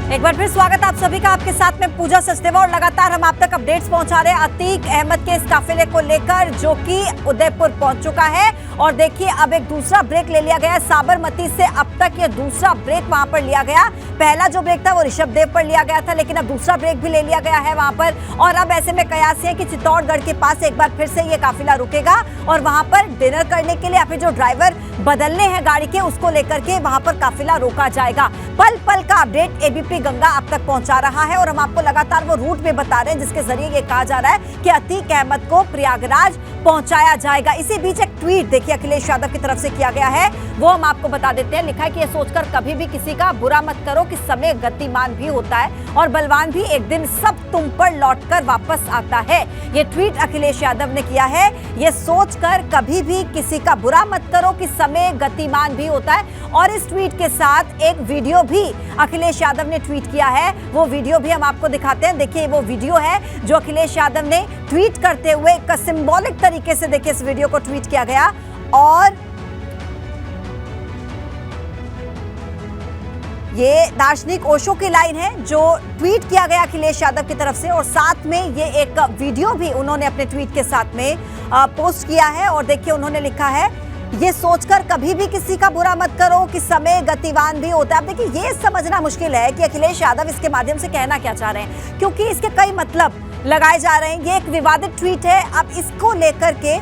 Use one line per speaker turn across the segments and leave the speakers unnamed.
एक बार फिर स्वागत आप सभी का, आपके साथ में पूजा सचदेवा और लगातार हम आप तक अपडेट्स पहुंचा रहे हैं अतीक अहमद के इस काफिले को लेकर जो कि उदयपुर पहुंच चुका है। और देखिए अब एक दूसरा ब्रेक ले लिया गया है साबरमती से। अब तक ये दूसरा ब्रेक वहां पर लिया गया, पहला जो ब्रेक था वो ऋषभदेव पर लिया गया था, लेकिन अब दूसरा ब्रेक भी ले लिया गया है वहां पर। और अब ऐसे में कयास है कि चित्तौड़गढ़ के पास एक बार फिर से ये काफिला रुकेगा और वहां पर डिनर करने के लिए या फिर जो ड्राइवर बदलने हैं गाड़ी के उसको लेकर के वहां पर काफिला रोका जाएगा। पल पल का अपडेट एबीपी गंगा आप तक पहुंचा रहा है और हम आपको लगातार वो रूट में बता रहे हैं जिसके जरिए ये कहा जा रहा है कि अतीक अहमद को प्रयागराज पहुंचाया जाएगा। इसी बीच एक ट्वीट देखिए अखिलेश यादव की तरफ से किया गया है, वो हम आपको बता देते हैं। लिखा है कि ये सोचकर कभी भी किसी का बुरा मत करो कि समय गतिमान भी होता है और बलवान भी एक दिन सब तुम पर लौटकर वापस आता है। ये ट्वीट अखिलेश यादव ने किया है, ये सोचकर कभी भी किसी का बुरा मत करो कि समय गतिमान भी होता है। और इस ट्वीट के साथ एक वीडियो भी अखिलेश यादव ने ट्वीट किया है, वो वीडियो भी हम आपको दिखाते हैं। देखिए वो वीडियो है जो अखिलेश यादव ने ट्वीट करते हुए एक सिंबॉलिक तरीके से देखिए इस वीडियो को ट्वीट किया गया। और ये दार्शनिक ओशो की लाइन है जो ट्वीट किया गया अखिलेश यादव की तरफ से और साथ में ये एक वीडियो भी उन्होंने अपने ट्वीट के साथ में पोस्ट किया है। और देखिए उन्होंने लिखा है, ये सोचकर कभी भी किसी का बुरा मत करो कि समय गतिवान भी होता है। अब देखिए ये समझना मुश्किल है कि अखिलेश यादव इसके माध्यम से कहना क्या चाह रहे हैं, क्योंकि इसके कई मतलब लगाए जा रहे हैं। ये एक विवादित ट्वीट है, अब इसको लेकर के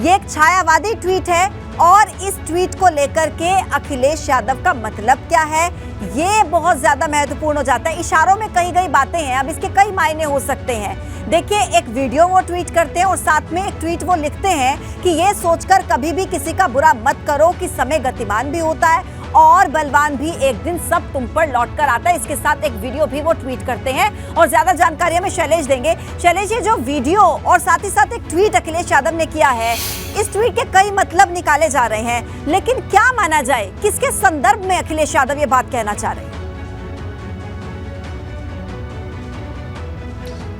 ये एक छायावादी ट्वीट है और इस ट्वीट को लेकर के अखिलेश यादव का मतलब क्या है ये बहुत ज्यादा महत्वपूर्ण हो जाता है। इशारों में कही गई बातें हैं, अब इसके कई मायने हो सकते हैं। देखिए एक वीडियो वो ट्वीट करते हैं और साथ में एक ट्वीट वो लिखते हैं कि ये सोचकर कभी भी किसी का बुरा मत करो कि समय गतिमान भी होता है और बलवान भी एक दिन सब तुम पर लौट कर आता है। इसके साथ एक वीडियो भी वो ट्वीट करते हैं और ज्यादा जानकारी हमें शैलेश देंगे। शैलेश, ये जो वीडियो और साथ ही साथ एक ट्वीट अखिलेश यादव ने किया है, इस ट्वीट के कई मतलब निकाले जा रहे हैं, लेकिन क्या माना जाए, किसके संदर्भ में अखिलेश यादव ये बात कहना चाह रहे हैं?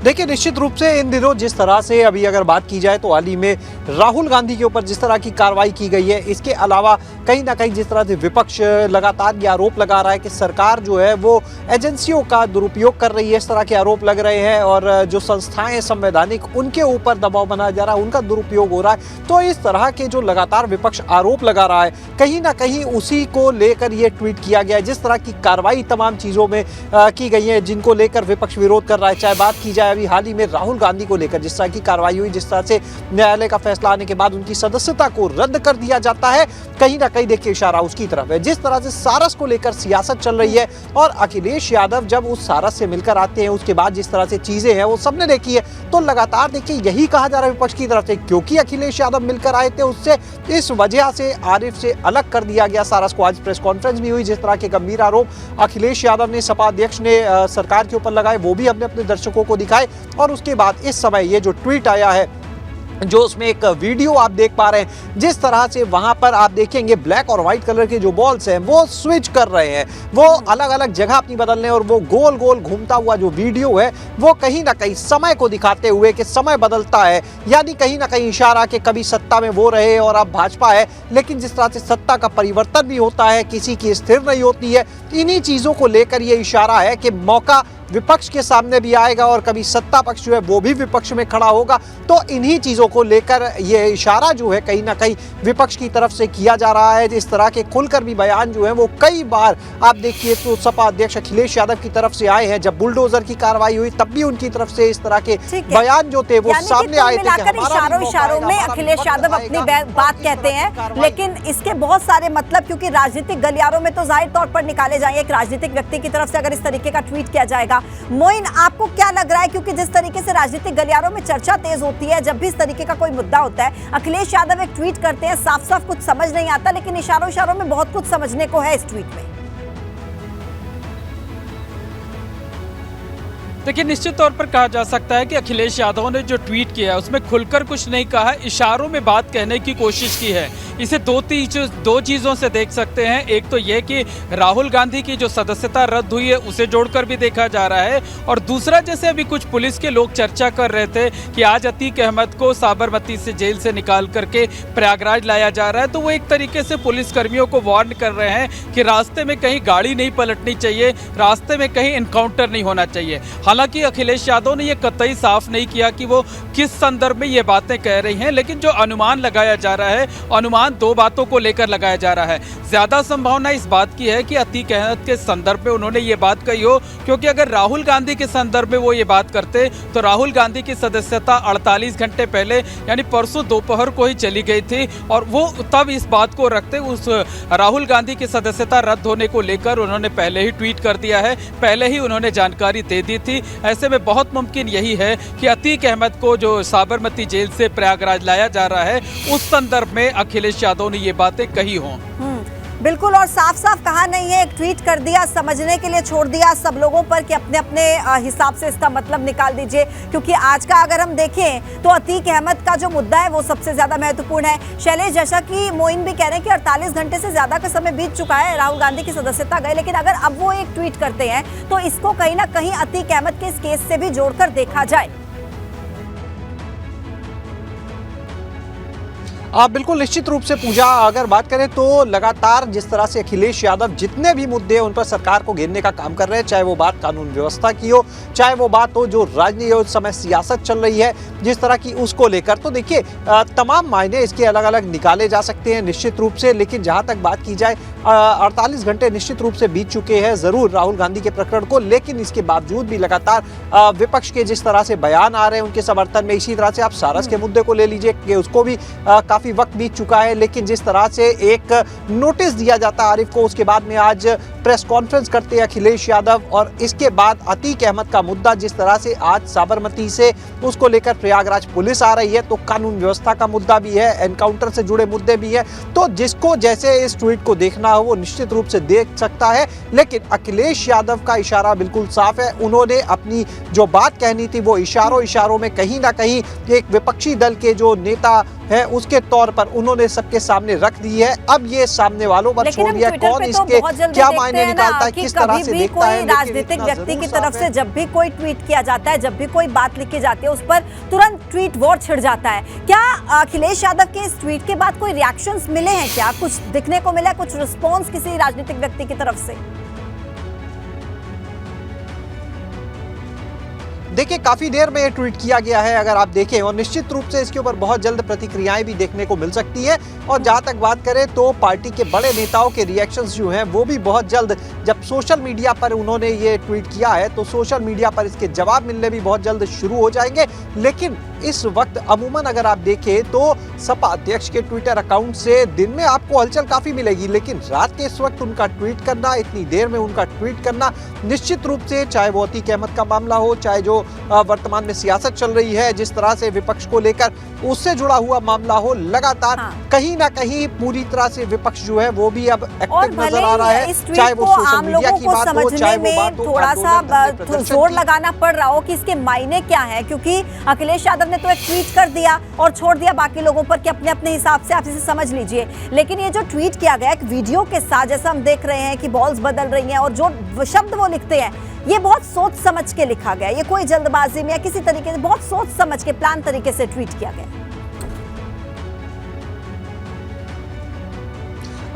देखिए निश्चित रूप से इन दिनों जिस तरह से अभी अगर बात की जाए तो हाल ही में राहुल गांधी के ऊपर जिस तरह की कार्रवाई की गई है, इसके अलावा कहीं ना कहीं जिस तरह से विपक्ष लगातार ये आरोप लगा रहा है कि सरकार जो है वो एजेंसियों का दुरुपयोग कर रही है, इस तरह के आरोप लग रहे हैं और जो संस्थाएं संवैधानिक उनके ऊपर दबाव बनाया जा रहा है, उनका दुरुपयोग हो रहा है। तो इस तरह के जो लगातार विपक्ष आरोप लगा रहा है, कहीं ना कहीं उसी को लेकर ये ट्वीट किया गया है। जिस तरह की कार्रवाई तमाम चीज़ों में की गई है जिनको लेकर विपक्ष विरोध कर रहा है, चाहे बात की जाए अभी हाल ही में राहुल गांधी को लेकर जिस तरह की कार्रवाई हुई, जिस तरह से न्यायालय का फैसला आने के बाद उनकी सदस्यता को रद्द कर दिया जाता है, कहीं ना कहीं देखिए इशारा उसकी तरफ है। जिस तरह से सारस को लेकर सियासत चल रही है और अखिलेश यादव जब उस सारस से मिलकर आते हैं उसके बाद जिस तरह से चीजें हैं वो सबने देखी है, तो लगातार देखिए यही कहा जा रहा है विपक्ष की तरफ से, क्योंकि अखिलेश यादव मिलकर आए थे उससे इस वजह से आरिफ से अलग कर दिया गया सारस को। आज प्रेस कॉन्फ्रेंस भी हुई, जिस तरह के गंभीर आरोप अखिलेश यादव ने सपा अध्यक्ष ने सरकार के ऊपर लगाए वो भी हमने अपने दर्शकों को दिखाए। और उसके बाद इस समय ये जो ट्वीट आया है, जो उसमें एक वीडियो आप देख पा रहे हैं, जिस तरह से वहां पर आप देखेंगे ब्लैक और व्हाइट कलर के जो बॉल्स हैं वो स्विच कर रहे हैं, वो अलग अलग जगह अपनी बदल रहे हैं और वो गोल गोल घूमता हुआ जो वीडियो है वो कहीं ना कहीं समय को दिखाते हुए कि समय बदलता है, यानी कहीं ना कहीं इशारा कि कभी सत्ता में वो रहे और अब भाजपा है, लेकिन जिस तरह से सत्ता का परिवर्तन भी होता है, किसी की स्थिर नहीं होती है, इन्हीं चीजों को लेकर ये इशारा है कि मौका विपक्ष के सामने भी आएगा और कभी सत्ता पक्ष जो है वो भी विपक्ष में खड़ा होगा। तो इन्हीं चीजों को लेकर ये इशारा जो है कहीं ना कहीं विपक्ष की तरफ से किया जा रहा है। इस तरह के खुलकर भी बयान जो है वो कई बार आप देखिए तो सपा अध्यक्ष अखिलेश यादव की तरफ से आए हैं। जब बुलडोजर की कार्रवाई हुई तब भी उनकी तरफ से इस तरह के बयान जो थे वो सामने आए थे।
इशारों में अखिलेश यादव अपनी बात कहते हैं, लेकिन इसके बहुत सारे मतलब क्योंकि राजनीतिक गलियारों में तो जाहिर तौर पर निकाले जाएंगे। एक राजनीतिक व्यक्ति की तरफ से अगर इस तरीके का ट्वीट किया जाएगा, मोइन आपको क्या लग रहा है, क्योंकि जिस तरीके से राजनीतिक गलियारों में चर्चा तेज होती है जब भी इस तरीके का कोई मुद्दा होता है, अखिलेश यादव एक ट्वीट करते हैं, साफ साफ कुछ समझ नहीं आता, लेकिन इशारों में बहुत कुछ समझने को है इस ट्वीट में।
देखिए निश्चित तौर पर कहा जा सकता है कि अखिलेश यादव ने जो ट्वीट किया है उसमें खुलकर कुछ नहीं कहा है, इशारों में बात कहने की कोशिश की है। इसे दो चीज़ों से देख सकते हैं। एक तो ये कि राहुल गांधी की जो सदस्यता रद्द हुई है उसे जोड़कर भी देखा जा रहा है, और दूसरा, जैसे अभी कुछ पुलिस के लोग चर्चा कर रहे थे कि आज अतीक अहमद को साबरमती से जेल से निकाल करके प्रयागराज लाया जा रहा है, तो वो एक तरीके से पुलिस कर्मियों को वार्न कर रहे हैं कि रास्ते में कहीं गाड़ी नहीं पलटनी चाहिए, रास्ते में कहीं एनकाउंटर नहीं होना चाहिए। हालांकि अखिलेश यादव ने यह कतई साफ नहीं किया कि वो किस संदर्भ में ये बातें कह रही हैं, लेकिन जो अनुमान लगाया जा रहा है, अनुमान दो बातों को लेकर लगाया जा रहा है। ज्यादा संभावना इस बात की है कि अतीक अहमद के संदर्भ में उन्होंने ये बात कही हो, क्योंकि अगर राहुल गांधी के संदर्भ में वो ये बात करते तो राहुल गांधी की सदस्यता 48 घंटे पहले यानी परसों दोपहर को ही चली गई थी, और वो तब इस बात को रखते उस राहुल गांधी की सदस्यता रद्द होने को लेकर उन्होंने पहले ही ट्वीट कर दिया है, पहले ही उन्होंने जानकारी दे दी थी। ऐसे में बहुत मुमकिन यही है कि अतीक अहमद को जो साबरमती जेल से प्रयागराज लाया जा रहा है उस संदर्भ में अखिलेश यादव ने ये बातें कही हों।
बिल्कुल, और साफ साफ कहा नहीं है, एक ट्वीट कर दिया, समझने के लिए छोड़ दिया सब लोगों पर कि अपने अपने हिसाब से इसका मतलब निकाल दीजिए। क्योंकि आज का अगर हम देखें तो अतीक अहमद का जो मुद्दा है वो सबसे ज्यादा महत्वपूर्ण है। शैलेश, जैसा कि मोइन भी कह रहे हैं कि 48 घंटे से ज्यादा का समय बीत चुका है, राहुल गांधी की सदस्यता गए, लेकिन अगर अब वो एक ट्वीट करते हैं तो इसको कहीं ना कहीं अतीक अहमद के इस केस से भी जोड़कर देखा जाए।
बिल्कुल, निश्चित रूप से पूजा, अगर बात करें तो लगातार जिस तरह से अखिलेश यादव जितने भी मुद्दे हैं उन पर सरकार को घेरने का काम कर रहे हैं, चाहे वो बात कानून व्यवस्था की हो, चाहे वो बात हो जो राजनीति उस समय सियासत चल रही है जिस तरह की, उसको लेकर, तो देखिए तमाम मायने इसके अलग अलग निकाले जा सकते हैं निश्चित रूप से। लेकिन जहां तक बात की जाए 48 घंटे निश्चित रूप से बीत चुके हैं जरूर राहुल गांधी के प्रकरण को, लेकिन इसके बावजूद भी लगातार विपक्ष के जिस तरह से बयान आ रहे हैं उनके समर्थन में, इसी तरह से आप सारस के मुद्दे को ले लीजिए कि उसको भी काफी वक्त बीत चुका है, लेकिन जिस तरह से एक नोटिस दिया जाता है आरिफ को, उसके बाद में आज प्रेस कॉन्फ्रेंस करते हैं अखिलेश यादव, और इसके बाद अतीक अहमद का मुद्दा जिस तरह से आज साबरमती से उसको लेकर प्रयागराज पुलिस आ रही है, तो कानून व्यवस्था का मुद्दा भी है, एनकाउंटर से जुड़े मुद्दे भी है। तो जिसको जैसे इस ट्वीट को देखना हो वो निश्चित रूप से देख सकता है, लेकिन अखिलेश यादव का इशारा बिल्कुल साफ है। उन्होंने अपनी जो बात कहनी थी वो इशारों में कहीं ना कहीं एक विपक्षी दल के जो नेता है उसके तौर पर उन्होंने सबके सामने रख दी है। अब ये सामने वालों पर छोड़ दिया, कौन इसके क्या मायने निकालता है, किस तरह से देखता है।
राजनीतिक व्यक्ति की तरफ से जब भी कोई ट्वीट किया जाता है, जब भी कोई बात लिखी जाती है, उस पर तुरंत ट्वीट वॉर छिड़ जाता है। क्या अखिलेश यादव के इस ट्वीट के बाद कोई रिएक्शंस मिले हैं, क्या कुछ दिखने को मिला, कुछ रिस्पॉन्स किसी राजनीतिक व्यक्ति की तरफ से?
देखिए, काफी देर में ये ट्वीट किया गया है अगर आप देखें, और निश्चित रूप से इसके ऊपर बहुत जल्द प्रतिक्रियाएं भी देखने को मिल सकती है। और जहां तक बात करें तो पार्टी के बड़े नेताओं के रिएक्शंस जो हैं वो भी बहुत जल्द, जब सोशल मीडिया पर उन्होंने ये ट्वीट किया है तो सोशल मीडिया पर इसके जवाब मिलने भी बहुत जल्द शुरू हो जाएंगे। लेकिन इस वक्त अमूमन अगर आप देखें तो सपा अध्यक्ष के ट्विटर अकाउंट से दिन में आपको हलचल काफी मिलेगी, लेकिन रात के इस वक्त उनका ट्वीट करना, इतनी देर में उनका ट्वीट करना, निश्चित रूप से चाहे वो अतीक अहमद का मामला हो, चाहे जो वर्तमान में सियासत चल रही है जिस तरह से विपक्ष को लेकर उससे जुड़ा हुआ मामला हो, लगातार कहीं ना कहीं पूरी तरह से विपक्ष जो है वो भी अब एक्टिव नजर आ रहा है। चाहे वो सोशल मीडिया की बात हो, चाहे वो बात हो,
थोड़ा सा जोर लगाना पड़ रहा हो कि इसके मायने क्या है, क्योंकि अखिलेश यादव ने तो एक ट्वीट कर दिया और छोड़ दिया बाकी लोगों पर कि अपने अपने हिसाब से आप इसे समझ लीजिए। लेकिन ये जो ट्वीट किया गया एक वीडियो के साथ, जैसा हम देख रहे हैं कि बॉल्स बदल रही हैं और जो शब्द वो लिखते हैं ये बहुत सोच समझ के लिखा गया, ये कोई जल्दबाजी में या किसी तरीके से बहुत सोच समझ के प्लान तरीके से ट्वीट किया गया।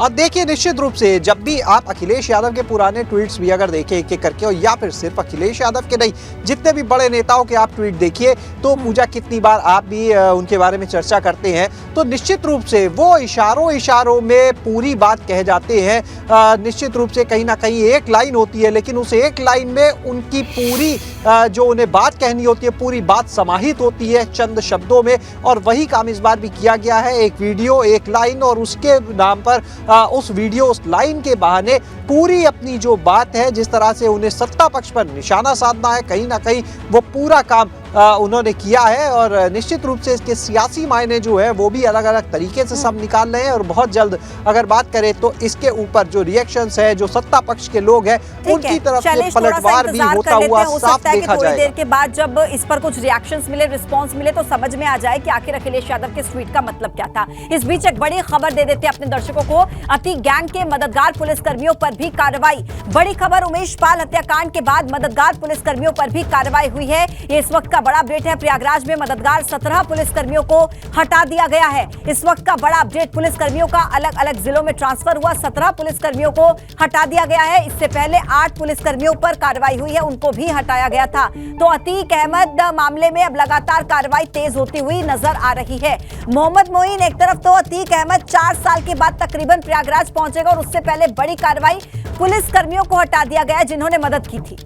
अब देखिए, निश्चित रूप से जब भी आप अखिलेश यादव के पुराने ट्वीट्स भी अगर देखें एक एक करके, और या फिर सिर्फ अखिलेश यादव के नहीं, जितने भी बड़े नेताओं के आप ट्वीट देखिए तो पूजा कितनी बार आप भी उनके बारे में चर्चा करते हैं, तो निश्चित रूप से वो इशारों में पूरी बात कह जाते हैं। निश्चित रूप से कहीं ना कहीं एक लाइन होती है, लेकिन उस एक लाइन में उनकी पूरी जो उन्हें बात कहनी होती है, पूरी बात समाहित होती है चंद शब्दों में। और वही काम इस बार भी किया गया है, एक वीडियो, एक लाइन, और उसके नाम पर उस वीडियो, उस लाइन के बहाने पूरी अपनी जो बात है, जिस तरह से उन्हें सत्ता पक्ष पर निशाना साधना है, कहीं ना कहीं वो पूरा काम उन्होंने किया है और निश्चित रूप से इसके सियासी मायने जो है वो भी अलग अलग तरीके से सब निकाल रहे हैं और बहुत जल्द अगर बात करें तो इसके ऊपर जो रिएक्शंस है, जो सत्ता पक्ष के लोग हैं, उनकी तरफ से पलटवार भी होता हुआ साफ देखा जाएगा।
थोड़ी देर के बाद जब इस पर कुछ रिएक्शंस मिले, रिस्पांस मिले तो समझ में आ जाए कि आखिर अखिलेश यादव के ट्वीट का मतलब क्या था। इस बीच एक बड़ी खबर दे देते अपने दर्शकों को, अति गैंग के मददगार पुलिसकर्मियों पर भी कार्रवाई। बड़ी खबर, उमेश पाल हत्याकांड के बाद मददगार पुलिसकर्मियों पर भी कार्रवाई हुई है। ये इस वक्त का बड़ा अपडेट है। प्रयागराज में मददगार 17 पुलिसकर्मियों को हटा दिया गया है। इस वक्त का बड़ा अपडेट, पुलिसकर्मियों का अलग अलग जिलों में ट्रांसफर हुआ, 17 पुलिसकर्मियों को हटा दिया गया है। इससे पहले 8 पुलिसकर्मियों पर कार्रवाई हुई है, उनको भी हटाया गया था। तो अतीक अहमद मामले में अब लगातार कार्रवाई तेज होती हुई नजर आ रही है। मोहम्मद मोइन एक तरफ तो अतीक अहमद 4 साल के बाद तकरीबन प्रयागराज पहुंचेगा और उससे पहले बड़ी कार्रवाई, पुलिसकर्मियों को हटा दिया गया जिन्होंने मदद की थी।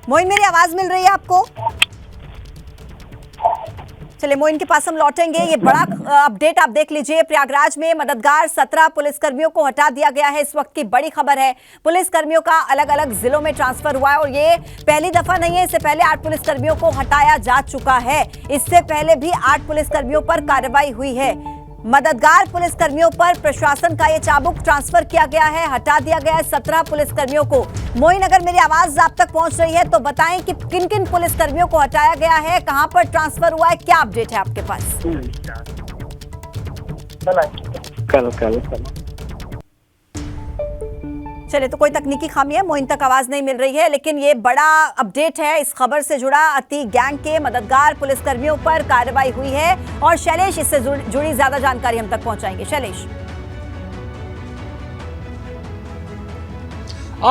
मोइन, मेरी आवाज मिल रही है आपको? चलिए मोइन के पास हम लौटेंगे। ये बड़ा अपडेट आप देख लीजिए, प्रयागराज में मददगार 17 पुलिसकर्मियों को हटा दिया गया है। इस वक्त की बड़ी खबर है, पुलिसकर्मियों का अलग अलग जिलों में ट्रांसफर हुआ है और ये पहली दफा नहीं है। इससे पहले 8 पुलिसकर्मियों को हटाया जा चुका है। इससे पहले भी 8 पुलिसकर्मियों पर कार्रवाई हुई है। मददगार पुलिसकर्मियों पर प्रशासन का ये चाबुक ट्रांसफर किया गया है, हटा दिया गया है 17 पुलिसकर्मियों को। मोइन, अगर मेरी आवाज आप तक पहुंच रही है तो बताएं कि किन किन पुलिसकर्मियों को हटाया गया है, कहां पर ट्रांसफर हुआ है, क्या अपडेट है आपके पास?
कल
चलिए, तो कोई तकनीकी खामी है, मोइन तक आवाज नहीं मिल रही है, लेकिन ये बड़ा अपडेट है इस खबर से जुड़ा। अति गैंग के मददगार पुलिसकर्मियों पर कार्रवाई हुई है और शैलेश इससे जुड़ी ज्यादा जानकारी हम तक पहुंचाएंगे। शैलेश,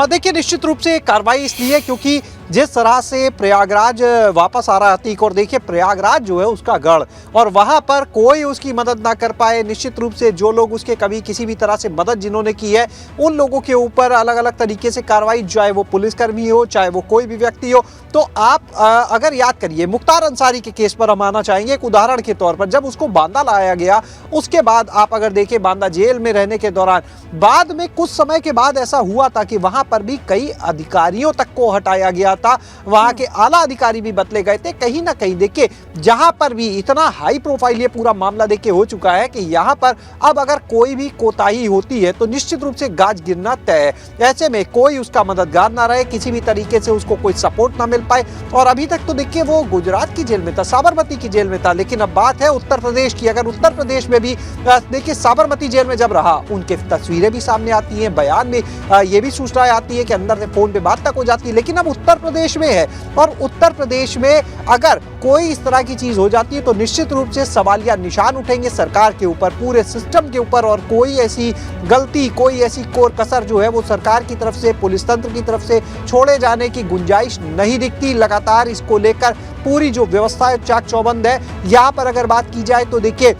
देखिए निश्चित रूप से कार्रवाई इसलिए क्योंकि जिस तरह से प्रयागराज वापस आ रहा अतीक, और देखिए प्रयागराज जो है उसका गढ़, और वहां पर कोई उसकी मदद ना कर पाए, निश्चित रूप से जो लोग उसके कभी किसी भी तरह से मदद जिन्होंने की है उन लोगों के ऊपर अलग अलग तरीके से कार्रवाई, चाहे वो पुलिसकर्मी हो चाहे वो कोई भी व्यक्ति हो। तो आप अगर याद करिए मुख्तार अंसारी के केस पर हम आना चाहेंगे एक उदाहरण के तौर पर। जब उसको बांदा लाया गया उसके बाद आप अगर देखें बांदा जेल में रहने के दौरान बाद में कुछ समय के बाद ऐसा हुआ था कि वहां पर भी कई अधिकारियों तक को हटाया गया था, वहां के आला अधिकारी भी बदले गए थे। कहीं ना कहीं देखिए जहां पर भी इतना हाई प्रोफाइल ये पूरा मामला देखिए हो चुका है कि यहां पर अब अगर कोई भी कोताही होती है तो निश्चित रूप से गाज गिरना तय है। ऐसे में कोई उसका मददगार ना रहे, किसी भी तरीके से उसको कोई सपोर्ट ना मिल पाए। और अभी तक तो देखिए वो गुजरात की जेल में था, साबरमती की जेल में था, लेकिन अब बात है उत्तर प्रदेश की। अगर उत्तर प्रदेश में भी देखिए साबरमती जेल में जब रहा, उनके तस्वीरें भी सामने आती हैं, बयान में ये भी सूचनाएं आती है कि अंदर से फोन पे बात तक हो जाती है। लेकिन अब उत्तर प्रदेश में है और उत्तर प्रदेश में अगर कोई इस तरह की चीज हो जाती है तो निश्चित रूप से सवालिया निशान उठेंगे सरकार के ऊपर, पूरे सिस्टम के ऊपर, और कोई ऐसी गलती, कोई ऐसी कोर कसर जो है वो सरकार की तरफ से, पुलिस तंत्र की तरफ से छोड़े जाने की गुंजाइश नहीं दिखती। लगातार इसको लेकर पूरी जो व्यवस्था है चाक चौबंद है। यहाँ पर अगर बात की जाए तो देखिए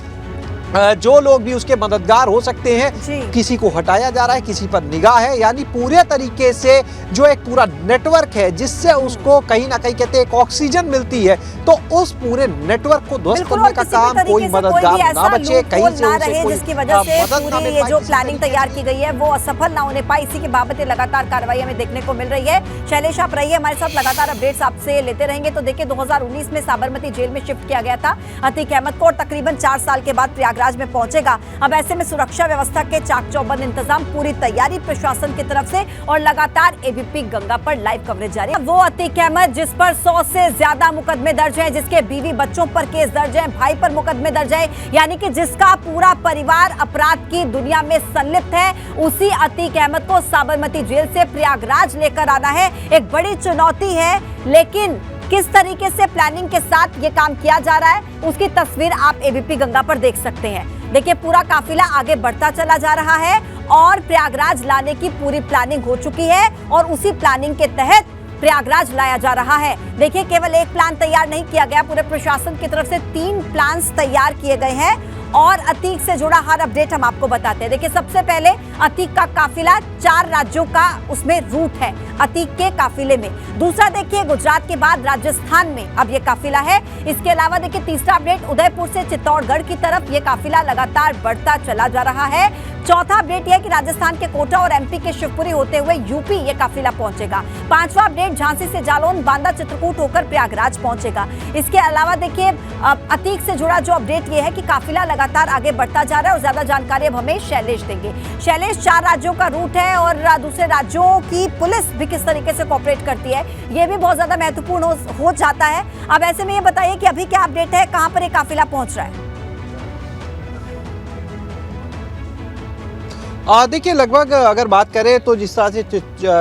जो लोग भी उसके मददगार हो सकते हैं, किसी को हटाया जा रहा है, किसी पर निगाह है, यानी पूरे तरीके से जो एक पूरा नेटवर्क है जिससे उसको कहीं ना कहीं कहते हैं एक ऑक्सीजन मिलती है, तो उस पूरे नेटवर्क को ध्वस्त करने का काम कोई मददगार ना बचे, कहीं से उसे कोई
जिसकी वजह से पूरी ये जो प्लानिंग तैयार की गई है वो असफल ना होने पाई। इसी की बाबत लगातार कार्रवाई हमें देखने को मिल रही है। शैलेश, आप रहिए हमारे साथ, लगातार अपडेट्स आपसे लेते रहेंगे। तो देखिए 2019 में साबरमती जेल में शिफ्ट किया गया था अतीक अहमद को, तकरीबन 4 साल के बाद प्रयागराज में पहुंचेगा। अब ऐसे में सुरक्षा व्यवस्था के चाक चौबंद इंतजाम, पूरी तैयारी प्रशासन की तरफ से, और लगातार एबीपी गंगा पर लाइव कवरेज जारी है। वो अतीक अहमद जिस पर 100 से ज्यादा मुकदमे दर्ज हैं, जिसके बीवी बच्चों पर केस दर्ज हैं, भाई पर मुकदमे दर्ज है, यानी कि जिसका पूरा परिवार अपराध की दुनिया में संलिप्त है, उसी अतीक अहमद को साबरमती जेल से प्रयागराज लेकर आना है। एक बड़ी चुनौती है, लेकिन किस तरीके से प्लानिंग के साथ ये काम किया जा रहा है उसकी तस्वीर आप एबीपी गंगा पर देख सकते हैं। देखिए पूरा काफिला आगे बढ़ता चला जा रहा है और प्रयागराज लाने की पूरी प्लानिंग हो चुकी है और उसी प्लानिंग के तहत प्रयागराज लाया जा रहा है। देखिए केवल एक प्लान तैयार नहीं किया गया, पूरे प्रशासन की तरफ से 3 प्लान्स तैयार किए गए हैं और अतीक से जुड़ा हर अपडेट हम आपको बताते हैं। देखिए, सबसे पहले अतीक का काफिला 4 राज्यों का उसमें रूट है अतीक के काफिले में। दूसरा देखिए, गुजरात के बाद राजस्थान में अब ये काफिला है। इसके अलावा देखिए, तीसरा अपडेट उदयपुर से चित्तौड़गढ़ की तरफ ये काफिला लगातार बढ़ता चला जा रहा है। चौथा अपडेट यह कि राजस्थान के कोटा और एमपी के शिवपुरी होते हुए यूपी ये काफिला पहुंचेगा। पांचवा अपडेट, झांसी से जालौन, बांदा, चित्रकूट होकर प्रयागराज पहुंचेगा। इसके अलावा देखिए, अतीक से जुड़ा जो अपडेट ये है कि काफिला लगातार आगे बढ़ता जा रहा है और ज्यादा जानकारी अब हमें शैलेश देंगे। शैलेश, 4 राज्यों का रूट है और दूसरे राज्यों की पुलिस भी किस तरीके से कोऑपरेट करती है, ये भी बहुत ज्यादा महत्वपूर्ण हो जाता है। अब ऐसे में ये बताइए कि अभी क्या अपडेट है, कहां पर ये काफिला पहुंच रहा है?
देखिए, लगभग अगर बात करें तो जिस तरह से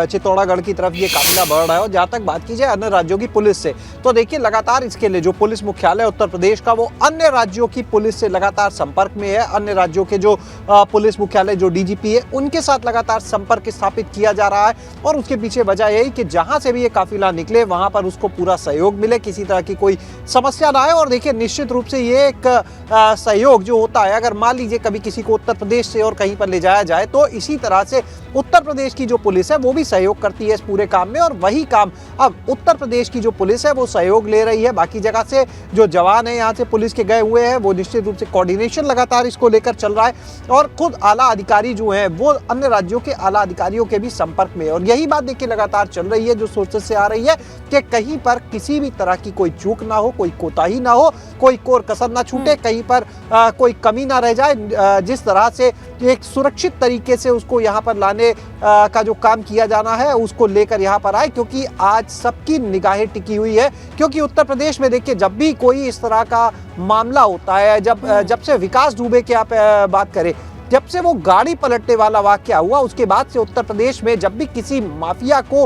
चित्तौड़गढ़ की तरफ ये काफिला बढ़ रहा है, और जहाँ तक बात की जाए अन्य राज्यों की पुलिस से, तो देखिए लगातार इसके लिए जो पुलिस मुख्यालय उत्तर प्रदेश का, वो अन्य राज्यों की पुलिस से लगातार संपर्क में है। अन्य राज्यों के जो पुलिस मुख्यालय, जो डीजीपी है, उनके साथ लगातार संपर्क स्थापित किया जा रहा है। और उसके पीछे वजह यही कि जहाँ से भी ये काफिला निकले वहाँ पर उसको पूरा सहयोग मिले, किसी तरह की कोई समस्या ना आए। और देखिए, निश्चित रूप से ये एक सहयोग जो होता है, अगर मान लीजिए कभी किसी को उत्तर प्रदेश से और कहीं पर ले जाया जाए, तो इसी तरह से उत्तर प्रदेश की जो पुलिस है वो भी सहयोग करती है इस पूरे काम में। और वही काम अब उत्तर प्रदेश की जो पुलिस है वो सहयोग ले रही है। बाकी जगह से जो जवान है यहाँ से पुलिस के गए हुए हैं, वो निश्चित रूप से कोऑर्डिनेशन लगातार इसको लेकर चल रहा है। और खुद आला अधिकारी जो हैं वो अन्य राज्यों के आला अधिकारियों के भी संपर्क में है। और यही बात देखिए लगातार चल रही है, जो सोर्सेस से आ रही है कि कहीं पर किसी भी तरह की कोई चूक ना हो, कोई कोताही ना हो, कोई कोर कसर ना छूटे, कहीं पर कोई कमी ना रह जाए। जिस तरह से एक सुरक्षित तरीके से उसको यहाँ पर लाने का जो काम किया जाना है, उसको लेकर यहाँ पर आए, क्योंकि आज सबकी निगाहें टिकी हुई है। क्योंकि उत्तर प्रदेश में देखिए, जब भी कोई इस तरह का मामला होता है, जब से विकास दुबे की आप बात करें, जब से वो गाड़ी पलटने वाला वाकया हुआ, उसके बाद से उत्तर प्रदेश में जब भी किसी माफिया को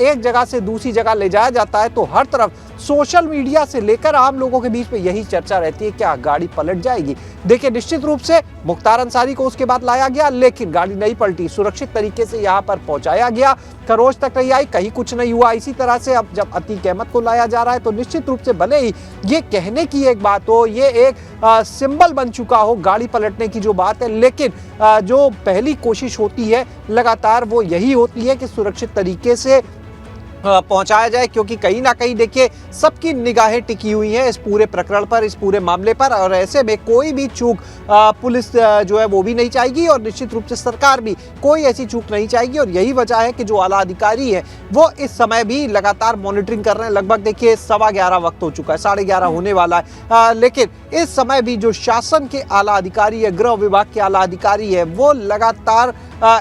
एक जगह से दूसरी जगह ले जाया जाता है, तो हर तरफ सोशल मीडिया से लेकर आम लोगों के बीच में यही चर्चा रहती है, क्या गाड़ी पलट जाएगी। देखिए, निश्चित रूप से मुख्तार अंसारी को उसके बाद लाया गया, लेकिन गाड़ी नहीं पलटी, सुरक्षित तरीके से यहाँ पर पहुंचाया गया, खरोच तक नहीं आई, कहीं कुछ नहीं हुआ। इसी तरह से अब जब अतीक अहमद को लाया जा रहा है, तो निश्चित रूप से भले ही ये कहने की एक बात हो, ये एक सिंबल बन चुका हो गाड़ी पलटने की जो बात है, लेकिन जो पहली कोशिश होती है लगातार वो यही होती है कि सुरक्षित तरीके से पहुंचाया जाए। क्योंकि कहीं ना कहीं देखिए, सबकी निगाहें टिकी हुई हैं इस पूरे प्रकरण पर, इस पूरे मामले पर। और ऐसे में कोई भी चूक पुलिस जो है वो भी नहीं चाहेगी, और निश्चित रूप से सरकार भी कोई ऐसी चूक नहीं चाहेगी। और यही वजह है कि जो आला अधिकारी है वो इस समय भी लगातार मॉनिटरिंग कर रहे हैं। लगभग देखिए 11:15 वक्त हो चुका है, 11:30 होने वाला है, लेकिन इस समय भी जो शासन के आला अधिकारी है, गृह विभाग के आला अधिकारी है, वो लगातार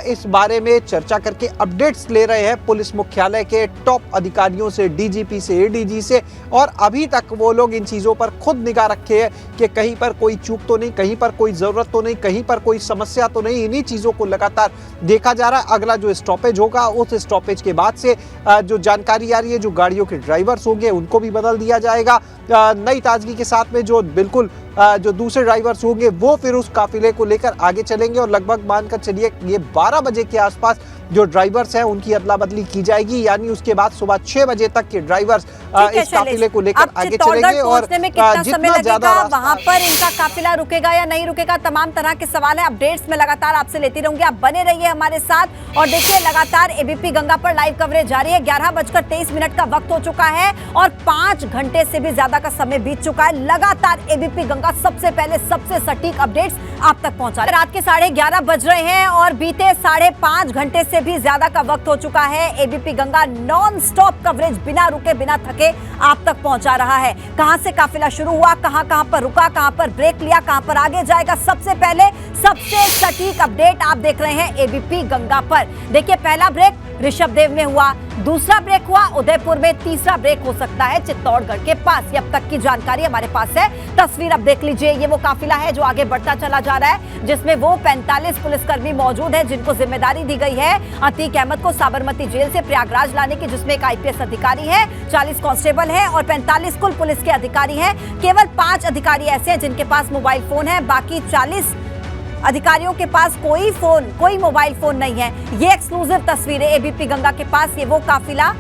इस बारे में चर्चा करके अपडेट्स ले रहे हैं पुलिस मुख्यालय के टॉप अधिकारियों से, डीजीपी से, एडीजी से। और अभी तक वो लोग इन चीज़ों पर खुद निगाह रखे हैं कि कहीं पर कोई चूक तो नहीं, कहीं पर कोई ज़रूरत तो नहीं, कहीं पर कोई समस्या तो नहीं। इन्हीं चीज़ों को लगातार देखा जा रहा है। अगला जो स्टॉपेज होगा, उस स्टॉपेज के बाद से जो जानकारी आ रही है, जो गाड़ियों के ड्राइवर्स होंगे उनको भी बदल दिया जाएगा नई ताजगी के साथ में। जो बिल्कुल जो दूसरे ड्राइवर्स होंगे वो फिर उस काफिले को लेकर आगे चलेंगे। और लगभग मानकर चलिए ये 12 बजे के आसपास जो ड्राइवर्स हैं उनकी अदला बदली की जाएगी, यानी उसके बाद सुबह 6 बजे तक के ड्राइवर्स इस काफिले को लेकर आगे चलेंगे। और
जितना ज्यादा वहां पर इनका काफिला रुकेगा या नहीं रुकेगा, तमाम तरह के सवाल है, अपडेट्स में लगातार आपसे लेती रहूंगी। आप बने रहिए हमारे साथ। और देखिए, लगातार एबीपी गंगा पर लाइव कवरेज जारी है। 11:23 का वक्त हो चुका है और 5 घंटे से भी ज्यादा का समय बीत चुका है। लगातार एबीपी गंगा सबसे पहले सबसे सटीक अपडेट्स आप तक पहुंचा रहे। रात के 11:30 बज रहे हैं और बीते 5.5 घंटे से भी ज्यादा का वक्त हो चुका है। ABP Ganga non stop coverage बिना रुके बिना थके आप तक पहुंचा रहा है। कहां से काफिला शुरू हुआ, कहां पर रुका, कहां पर ब्रेक लिया, कहां पर आगे जाएगा, सबसे पहले सबसे सटीक अपडेट आप देख रहे हैं एबीपी गंगा पर। देखिए, पहला ब्रेक ऋषभदेव में हुआ, दूसरा ब्रेक हुआ उदयपुर में, तीसरा ब्रेक हो सकता है चित्तौड़गढ़ के पास। ये अब तक की जानकारी हमारे पास है। तस्वीर अब देख लीजिए, ये वो काफिला है जो आगे बढ़ता चला जा रहा है, जिसमें वो 45 पुलिसकर्मी मौजूद हैं जिनको जिम्मेदारी दी गई है अतीक अहमद को साबरमती जेल से प्रयागराज लाने की, जिसमें एक आईपीएस अधिकारी है, 40 कांस्टेबल है और 45 कुल पुलिस के अधिकारी हैं। केवल 5 अधिकारी ऐसे हैं जिनके पास मोबाइल फोन है, बाकी 40 अधिकारियों के पास कोई मोबाइल फोन नहीं है। ये एक्सक्लूसिव तस्वीरें एबीपी गंगा के पास, ये वो काफिला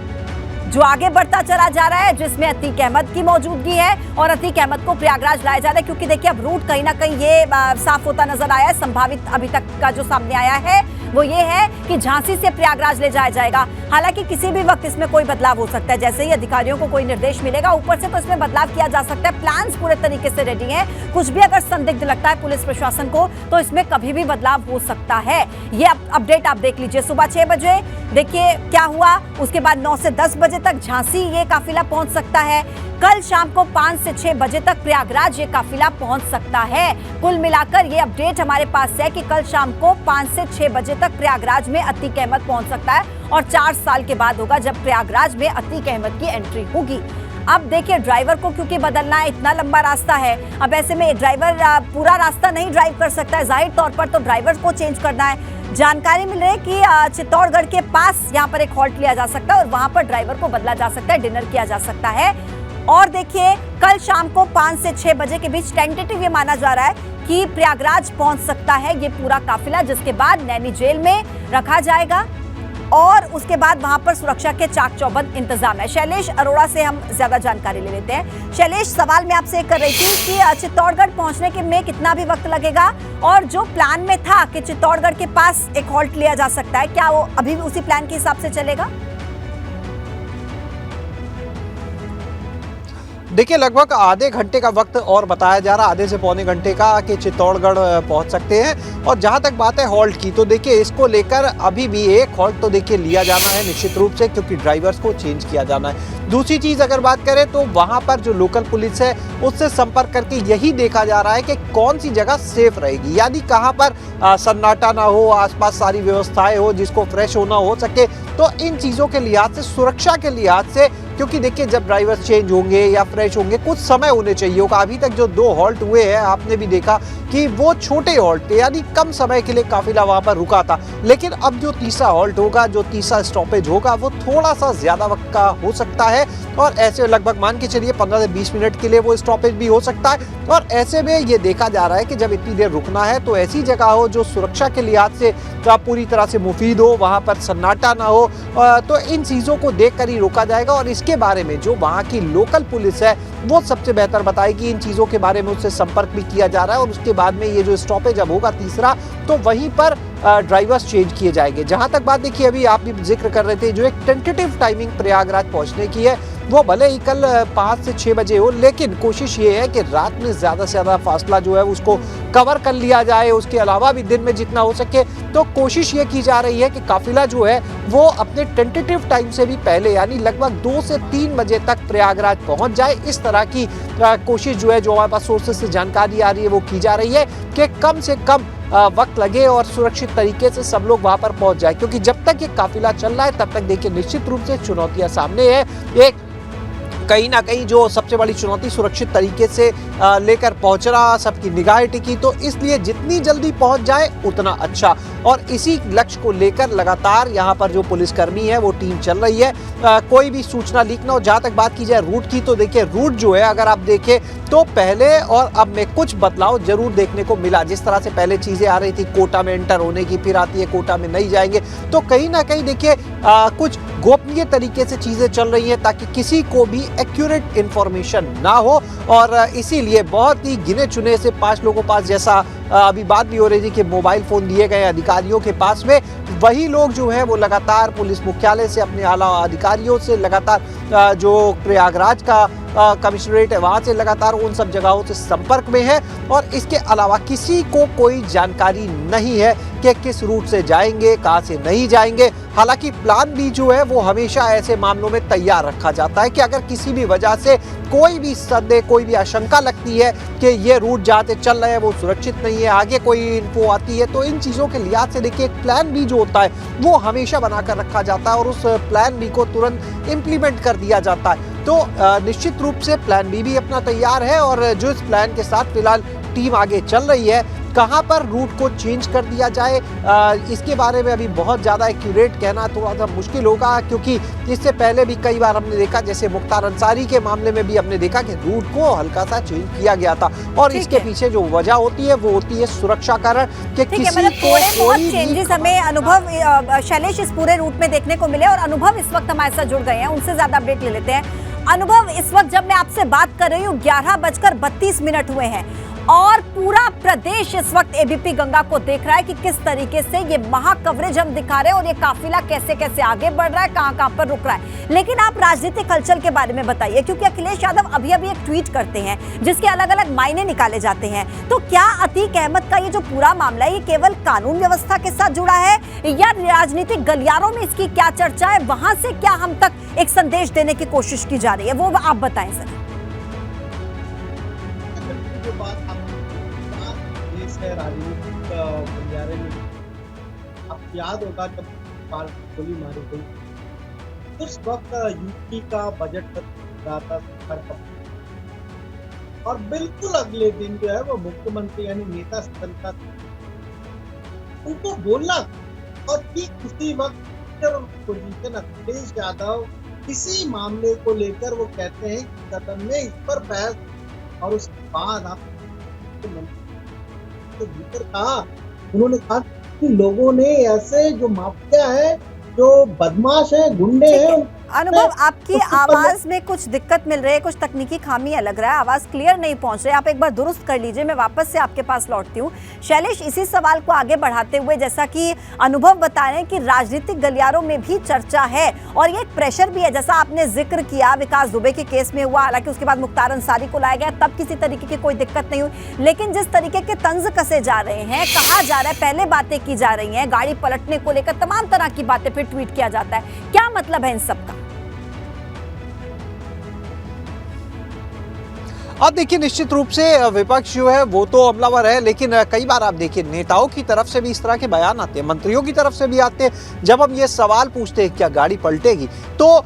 जो आगे बढ़ता चला जा रहा है, जिसमें अतीक अहमद की मौजूदगी है और अतीक अहमद को प्रयागराज लाया जा रहा है, क्योंकि देखिए अब रूट कहीं ना कहीं ये साफ होता नजर आया है। संभावित अभी तक का जो सामने आया है वो ये है कि झांसी से प्रयागराज ले जाया जाएगा। हालांकि किसी भी वक्त इसमें कोई बदलाव हो सकता है, जैसे ही अधिकारियों को कोई निर्देश मिलेगा ऊपर से तो इसमें बदलाव किया जा सकता है। प्लान्स पूरे तरीके से रेडी हैं, कुछ भी अगर संदिग्ध लगता है पुलिस प्रशासन को तो इसमें कभी भी बदलाव हो सकता है। ये अपडेट आप देख लीजिए। सुबह 6 बजे देखिए क्या हुआ, उसके बाद 9 से 10 बजे तक झांसी ये काफिला पहुंच सकता है। कल शाम को 5 से 6 बजे तक प्रयागराज ये काफिला पहुंच सकता है। कुल मिलाकर ये अपडेट हमारे पास है कि कल शाम को 5 से 6 बजे तक प्रयागराज में अतीक अहमद पहुंच सकता है और 4 साल के बाद होगा जब प्रयागराज में अतीक अहमद की एंट्री होगी। अब देखिए ड्राइवर को क्योंकि बदलना है, इतना लंबा रास्ता है, अब ऐसे में ड्राइवर पूरा रास्ता नहीं ड्राइव कर सकता है, जाहिर तौर पर तो ड्राइवर को चेंज करना है। जानकारी मिल रही है कि चित्तौड़गढ़ के पास यहाँ पर एक हॉल्ट लिया जा सकता है और वहां पर ड्राइवर को बदला जा सकता है, डिनर किया जा सकता है। और देखिए कल शाम को 5 से 6 बजे के बीच टेंटेटिव ये माना जा रहा है कि प्रयागराज पहुंच सकता है ये पूरा काफिला, जिसके बाद नैनी जेल में रखा जाएगा और उसके बाद वहां पर सुरक्षा के चाक चौबंद इंतजाम है। शैलेश अरोड़ा से हम ज्यादा जानकारी ले लेते हैं। शैलेश, सवाल मैं आपसे कर रही थी कि चित्तौड़गढ़ पहुंचने के में कितना भी वक्त लगेगा और जो प्लान में था कि चित्तौड़गढ़ के पास एक हॉल्ट लिया जा सकता है, क्या वो अभी भी उसी प्लान के हिसाब से चलेगा?
देखिए लगभग आधे घंटे का वक्त और बताया जा रहा है, आधे से पौने घंटे का, कि चित्तौड़गढ़ पहुंच सकते हैं। और जहां तक बात है हॉल्ट की, तो देखिए इसको लेकर अभी भी एक हॉल्ट तो देखिए लिया जाना है निश्चित रूप से, क्योंकि ड्राइवर्स को चेंज किया जाना है। दूसरी चीज़ अगर बात करें तो वहां पर जो लोकल पुलिस है उससे संपर्क करके यही देखा जा रहा है कि कौन सी जगह सेफ रहेगी, यानी कहाँ पर सन्नाटा ना हो, आसपास सारी व्यवस्थाएं हो, जिसको फ्रेश होना हो सके। तो इन चीज़ों के लिहाज से, सुरक्षा के लिहाज से, क्योंकि देखिए जब ड्राइवर चेंज होंगे या फ्रेश होंगे कुछ समय होने चाहिए होगा। अभी तक जो 2 हॉल्ट हुए हैं आपने भी देखा कि वो छोटे हॉल्ट थे, यानी कम समय के लिए काफिला वहां पर रुका था। लेकिन अब जो तीसरा हॉल्ट होगा, जो तीसरा स्टॉपेज होगा, वो थोड़ा सा ज्यादा वक्त का हो सकता है और ऐसे लगभग मान के चलिए 15 से 20 मिनट के लिए वो स्टॉपेज भी हो सकता है। और ऐसे में ये देखा जा रहा है कि जब इतनी देर रुकना है तो ऐसी जगह हो जो सुरक्षा के लिहाज से पूरी तरह से मुफीद हो, वहां पर सन्नाटा ना हो, तो इन चीजों को देखकर ही रोका जाएगा। और इसके बारे में जो वहां की लोकल पुलिस है वो सबसे बेहतर बताएगी। इन चीजों के बारे में उससे संपर्क भी किया जा रहा है और उसके बाद में ये जो स्टॉपेज अब होगा तीसरा, तो वहीं पर ड्राइवर्स चेंज किए जाएंगे। जहां तक बात देखिए अभी आप भी जिक्र कर रहे थे, जो एक टेंटेटिव टाइमिंग प्रयागराज पहुंचने की है वो भले ही कल 5 से 6 बजे हो, लेकिन कोशिश ये है कि रात में ज़्यादा से ज़्यादा फासला जो है उसको कवर कर लिया जाए। उसके अलावा भी दिन में जितना हो सके तो कोशिश ये की जा रही है कि काफिला जो है वो अपने टेंटेटिव टाइम से भी पहले, यानी लगभग 2 से 3 बजे तक प्रयागराज पहुंच जाए। इस तरह की कोशिश जो है, जो हमारे पास सोर्सेज से जानकारी आ रही है, वो की जा रही है कि कम से कम वक्त लगे और सुरक्षित तरीके से सब लोग वहां पर पहुंच जाए। क्योंकि जब तक ये काफिला चल रहा है तब तक देखिए निश्चित रूप से चुनौतियां सामने है। एक कहीं ना कहीं जो सबसे बड़ी चुनौती सुरक्षित तरीके से लेकर पहुंचना, सबकी निगाहें टिकी, तो इसलिए जितनी जल्दी पहुंच जाए उतना अच्छा। और इसी लक्ष्य को लेकर लगातार यहाँ पर जो पुलिसकर्मी है वो टीम चल रही है, कोई भी सूचना लीक ना हो। जहाँ तक बात की जाए रूट की, तो देखिए रूट जो है अगर आप देखें तो पहले और अब में कुछ बदलाव जरूर देखने को मिला। जिस तरह से पहले चीजें आ रही थी कोटा में एंटर होने की, फिर आती है कोटा में नहीं जाएंगे, तो कहीं ना कहीं देखिए कुछ गोपनीय तरीके से चीजें चल रही हैं ताकि किसी को भी एक्यूरेट इंफॉर्मेशन ना हो। और इसीलिए बहुत ही गिने चुने से 5 लोगों के पास, जैसा अभी बात भी हो रही थी कि मोबाइल फोन दिए गए अधिकारियों के पास में, वही लोग जो है वो लगातार पुलिस मुख्यालय से, अपने आला अधिकारियों से, लगातार जो प्रयागराज का कमिश्नरेट है वहाँ से लगातार उन सब जगहों से संपर्क में है। और इसके अलावा किसी को कोई जानकारी नहीं है कि किस रूट से जाएंगे, कहाँ से नहीं जाएंगे। हालांकि प्लान बी जो है वो हमेशा ऐसे मामलों में तैयार रखा जाता है कि अगर किसी भी वजह से कोई भी संदेह, कोई भी आशंका लगती है कि ये रूट जहाँ से चल रहे हैं वो सुरक्षित नहीं है, आगे कोई इन्फो आती है, तो इन चीज़ों के लिहाज से देखिए एक प्लान बी जो होता है वो हमेशा बनाकर रखा जाता है और उस प्लान बी को तुरंत इम्प्लीमेंट कर दिया जाता है। तो निश्चित रूप से प्लान बी भी अपना तैयार है और जो इस प्लान के साथ फिलहाल टीम आगे चल रही है, कहां पर रूट को चेंज कर दिया जाए, इसके बारे में अभी बहुत ज़्यादा एक्यूरेट कहना थोड़ा सा मुश्किल होगा, क्योंकि इससे पहले भी कई बार हमने देखा, जैसे मुख्तार अंसारी के मामले में भी हमने देखा कि रूट को हल्का सा चेंज किया गया था। और इसके पीछे जो वजह होती है वो होती है सुरक्षा कारण कि किसी को कोई
चेंजेस हमें अनुभव शैलेश इस पूरे रूट में देखने को मिले। और अनुभव इस वक्त हमारे साथ जुड़ गए हैं, उनसे ज्यादा अपडेट ले लेते हैं। अनुभव, इस वक्त जब मैं आपसे बात कर रही हूँ 11:32 हुए हैं और पूरा प्रदेश इस वक्त एबीपी गंगा को देख रहा है कि किस तरीके से ये महा कवरेज हम दिखा रहे हैं और ये काफिला कैसे कैसे आगे बढ़ रहा है, कहां पर रुक रहा है। लेकिन आप राजनीतिक हलचल के बारे में बताइए, क्योंकि अखिलेश यादव अभी अभी एक ट्वीट करते हैं जिसके अलग अलग मायने निकाले जाते हैं। तो क्या अतीक अहमद का ये जो पूरा मामला है ये केवल कानून व्यवस्था के साथ जुड़ा है या राजनीतिक गलियारों में इसकी क्या चर्चा है, वहां से क्या हम तक एक संदेश देने की कोशिश की जा रही है, वो आप बताएं सर।
राजनीतिक गलियारे में आपको याद होगा जब गोली मारी गई उस वक्त यूपी का बजट रहा था सरकार का, और बिल्कुल अगले दिन जो है वो मुख्यमंत्री यानी नेता सदन का उनको बोलना, और ठीक उसी वक्त पोजीशन अखिलेश यादव किसी मामले को लेकर वो कहते हैं सदन में इस पर बहस, और उसके बाद आप तो भीतर कहा, उन्होंने कहा कि लोगों ने ऐसे जो माफिया है, जो बदमाश है, गुंडे हैं।
अनुभव, आपकी आवाज में कुछ दिक्कत मिल रही है, कुछ तकनीकी खामी लग रहा है, आवाज क्लियर नहीं पहुंच रही है, आप एक बार दुरुस्त कर लीजिए, मैं वापस से आपके पास लौटती हूँ। शैलेश, इसी सवाल को आगे बढ़ाते हुए जैसा कि अनुभव बता रहे हैं कि राजनीतिक गलियारों में भी चर्चा है और ये एक प्रेशर भी है, जैसा आपने जिक्र किया विकास दुबे के केस में हुआ, हालांकि उसके बाद मुख्तार अंसारी को लाया गया, तब किसी तरीके की कोई दिक्कत नहीं हुई, लेकिन जिस तरीके के तंज कसे जा रहे हैं, कहा जा रहा है, पहले बातें की जा रही हैं, गाड़ी पलटने को लेकर तमाम तरह की बातें फिर ट्वीट किया जाता है, क्या मतलब है इन सब का?
अब देखिए, निश्चित रूप से विपक्ष जो है वो तो हमलावर है, लेकिन कई बार आप देखिए नेताओं की तरफ से भी इस तरह के बयान आते हैं, मंत्रियों की तरफ से भी आते हैं। जब हम ये सवाल पूछते हैं क्या गाड़ी पलटेगी, तो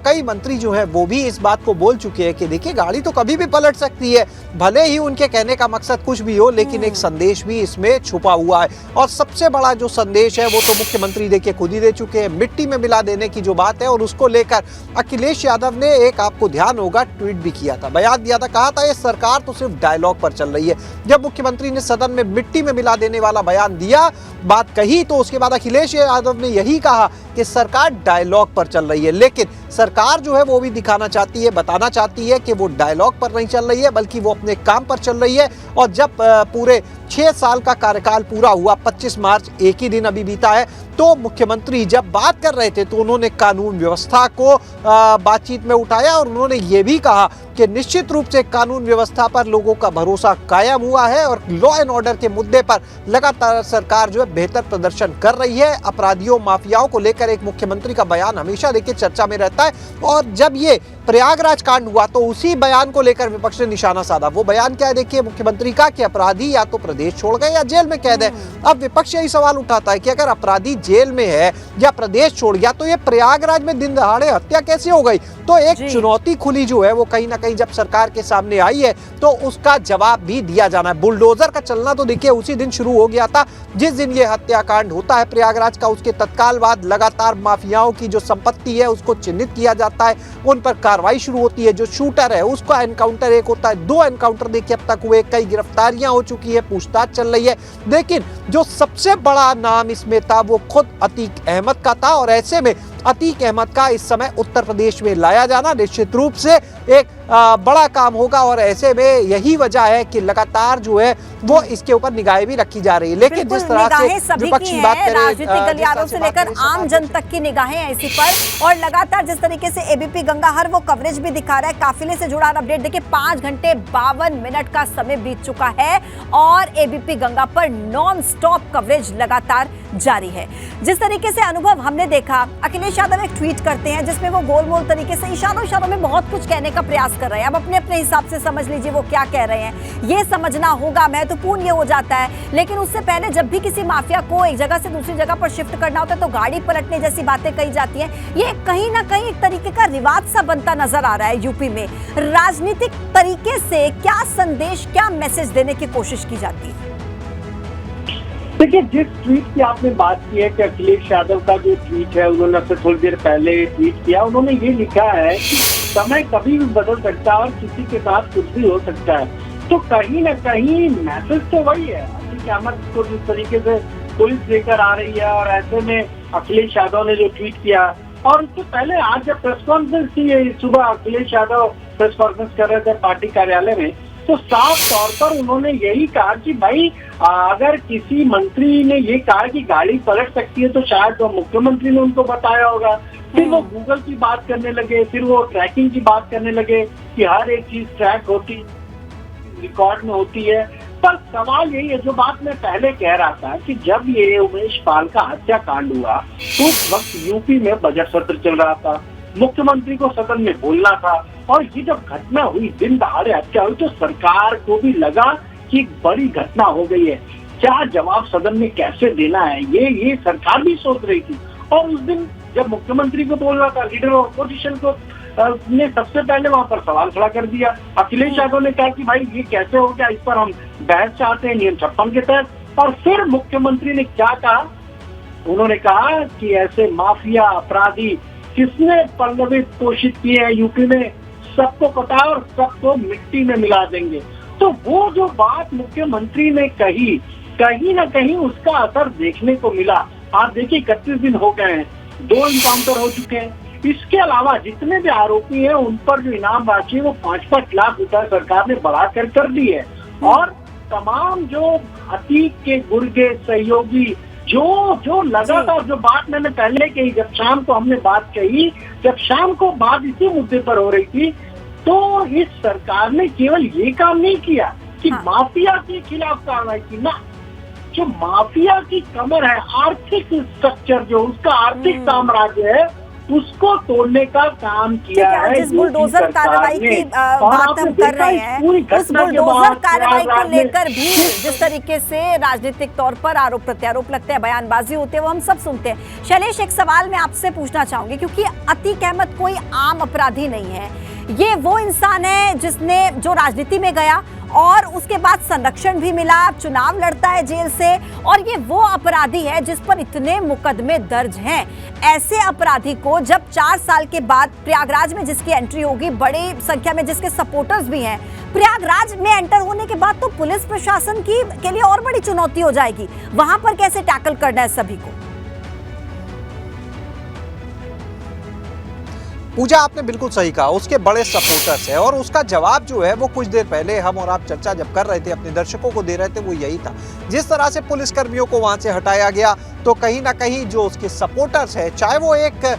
कई मंत्री जो है वो भी इस बात को बोल चुके हैं कि देखिए गाड़ी तो कभी भी पलट सकती है, भले ही उनके कहने का मकसद कुछ भी हो, लेकिन एक संदेश भी इसमें छुपा हुआ है। और सबसे बड़ा जो संदेश है वो तो मुख्यमंत्री देखिए खुद ही दे चुके हैं, मिट्टी में मिला देने की जो बात है, और उसको लेकर अखिलेश यादव ने एक, आपको ध्यान होगा, ट्वीट भी किया था, बयान दिया था, कहा था ये सरकार तो सिर्फ डायलॉग पर चल रही है। जब मुख्यमंत्री ने सदन में मिट्टी में मिला देने वाला बयान दिया, बात कही, तो उसके बाद अखिलेश यादव ने यही कहा कि सरकार डायलॉग पर चल रही है। लेकिन सरकार जो है वो भी दिखाना चाहती है, बताना चाहती है कि वो डायलॉग पर नहीं चल रही है, बल्कि वो अपने काम पर चल रही है। और जब पूरे 6 साल का कार्यकाल पूरा हुआ, 25 मार्च एक ही दिन अभी बीता है, तो मुख्यमंत्री जब बात कर रहे थे तो उन्होंने कानून व्यवस्था को बातचीत में उठाया, और उन्होंने ये भी कहा कि निश्चित रूप से कानून व्यवस्था पर लोगों का भरोसा कायम हुआ है और लॉ एंड ऑर्डर के मुद्दे पर लगातार सरकार जो है बेहतर प्रदर्शन कर रही है। अपराधियों, माफियाओं को लेकर एक मुख्यमंत्री का बयान हमेशा देखिए चर्चा में रहता है, और जब ये प्रयागराज कांड हुआ तो उसी बयान को लेकर विपक्ष ने निशाना साधा। वो बयान क्या है देखिए मुख्यमंत्री का, कि अपराधी या तो प्रदेश छोड़ गए या जेल में कैद है। अब विपक्ष यही सवाल उठाता है कि अगर अपराधी जेल में है या प्रदेश छोड़ गया, तो ये प्रयागराज में दिन दहाड़े हत्या कैसे हो गई? तो एक चुनौती खुली जो है वो कहीं ना कहीं जब सरकार के सामने आई है, तो उसका जवाब भी दिया जाना है। बुलडोजर का चलना तो देखिए उसी दिन शुरू हो गया था जिस दिन ये हत्याकांड होता है प्रयागराज का। उसके तत्काल बाद लगातार माफियाओं की जो संपत्ति है उसको चिन्हित किया जाता है, उन पर कार्रवाई शुरू होती है। जो शूटर है उसका एनकाउंटर एक होता है, 2 एनकाउंटर देखिए अब तक हुए, कई गिरफ्तारियां हो चुकी है, पूछताछ चल रही है। लेकिन जो सबसे बड़ा नाम इसमें था वो खुद अतीक अहमद का था, और ऐसे में अतीक अहमद का इस समय उत्तर प्रदेश में लाया जाना निश्चित रूप से एक बड़ा काम होगा, और ऐसे में यही वजह है कि लगातार जो है वो इसके ऊपर निगाहें भी रखी जा रही है। लेकिन जिस तरह से विपक्ष की बात करें,
राजनीतिक गलियारों से लेकर आम जन तक की निगाहें हैं इसी पर, और लगातार जिस तरीके से एबीपी गंगा हर वो कवरेज भी दिखा रहा है, काफिले से जुड़ा अपडेट देखिए 5 घंटे 52 मिनट का समय बीत चुका है और एबीपी गंगा पर नॉन स्टॉप कवरेज लगातार जारी है। जिस तरीके से अनुभव हमने देखा, अखिलेश यादव एक ट्वीट करते हैं जिसमें वो गोलमोल तरीके से इशारों में बहुत कुछ कहने का प्रयास कर रहे हैं। अब अपने अपने हिसाब से समझ लीजिए वो क्या कह रहे हैं, ये समझना होगा, महत्वपूर्ण ये हो जाता है। लेकिन उससे पहले जब भी किसी माफिया को एक जगह से दूसरी जगह पर शिफ्ट करना होता है तो गाड़ी पलटने जैसी बातें कही जाती हैं। ये कहीं ना कहीं एक तरीके का रिवाज सा बनता नजर आ रहा है यूपी में। राजनीतिक तरीके से क्या संदेश, क्या मैसेज देने की कोशिश की जाती है?
देखिए, जिस ट्वीट की आपने बात की है कि अखिलेश यादव का जो ट्वीट है, उन्होंने उससे थोड़ी देर पहले ट्वीट किया, उन्होंने ये लिखा है कि समय कभी भी बदल सकता है और किसी के साथ कुछ भी हो सकता है। तो कहीं ना कहीं मैसेज तो वही है। अतीक अहमद को जिस तरीके से पुलिस लेकर आ रही है और ऐसे में अखिलेश यादव ने जो ट्वीट किया, और उससे पहले आज जब प्रेस कॉन्फ्रेंस थी सुबह, अखिलेश यादव प्रेस कॉन्फ्रेंस कर रहे थे पार्टी कार्यालय में, तो साफ तौर पर उन्होंने यही कहा कि भाई अगर किसी मंत्री ने ये कहा कि गाड़ी पलट सकती है तो शायद तो मुख्यमंत्री ने उनको बताया होगा। फिर वो गूगल की बात करने लगे, फिर वो ट्रैकिंग की बात करने लगे कि हर एक चीज ट्रैक होती, रिकॉर्ड में होती है। पर सवाल यही है, जो बात मैं पहले कह रहा था कि जब ये उमेश पाल का हत्याकांड हुआ तो उस वक्त यूपी में बजट सत्र चल रहा था, मुख्यमंत्री को सदन में बोलना था, और ये जब घटना हुई, दिन दहाड़े हत्या हुई, तो सरकार को भी लगा कि बड़ी घटना हो गई है, क्या जवाब सदन में कैसे देना है, ये सरकार भी सोच रही थी। और उस दिन जब मुख्यमंत्री को बोलना था, लीडर ऑफ अपोजिशन को ने सबसे पहले वहां पर सवाल खड़ा कर दिया। अखिलेश यादव ने कहा कि भाई ये कैसे हो गया, इस पर हम बहस चाहते हैं नियम 56 के तहत। और फिर मुख्यमंत्री ने क्या कहा, उन्होंने कहा कि ऐसे माफिया अपराधी किसने पल्लवित पोषित किए हैं यूपी में, सबको पता है और सबको मिट्टी में मिला देंगे। तो वो जो बात मुख्यमंत्री ने कही, कहीं ना कहीं उसका असर देखने को मिला। आप देखिए 31 दिन हो गए हैं, 2 इनकाउंटर हो चुके हैं। इसके अलावा जितने भी आरोपी हैं उन पर जो इनाम राशि है वो 5-5 लाख रुपए सरकार ने बढ़ाकर कर दी है। और तमाम जो अतीक के गुर्गे सहयोगी जो लगातार, जो बात मैंने पहले कही, जब शाम को हमने बात कही, जब शाम को बात इसी मुद्दे पर हो रही थी, तो इस सरकार ने केवल ये काम नहीं किया कि माफिया के खिलाफ कार्रवाई की, ना, जो माफिया की कमर है, आर्थिक स्ट्रक्चर जो उसका आर्थिक साम्राज्य है, उसको तोड़ने का काम किया है।
जिस बुलडोजर कार्रवाई की बात हम कर रहे हैं, उस बुलडोजर कार्रवाई को लेकर भी जिस तरीके से राजनीतिक तौर पर आरोप प्रत्यारोप लगते हैं, बयानबाजी होती है, वो हम सब सुनते हैं। शैलेश, एक सवाल मैं आपसे पूछना चाहूंगी, क्योंकि अतीक अहमद कोई आम अपराधी नहीं है, ये वो इंसान है जिसने जो राजनीति में गया और उसके बाद संरक्षण भी मिला, चुनाव लड़ता है जेल से, और ये वो अपराधी है जिस पर इतने मुकदमे दर्ज हैं। ऐसे अपराधी को जब 4 साल के बाद प्रयागराज में जिसकी एंट्री होगी, बड़ी संख्या में जिसके सपोर्टर्स भी हैं, प्रयागराज में एंटर होने के बाद तो पुलिस प्रशासन के लिए और बड़ी चुनौती हो जाएगी। वहां पर कैसे टैकल करना है सभी को?
पूजा, आपने बिल्कुल सही कहा, उसके बड़े सपोर्टर्स है और उसका जवाब जो है वो कुछ देर पहले हम और आप चर्चा जब कर रहे थे, अपने दर्शकों को दे रहे थे, वो यही था। जिस तरह से पुलिस कर्मियों को वहां से हटाया गया, तो कहीं ना कहीं जो उसके सपोर्टर्स है, चाहे वो एक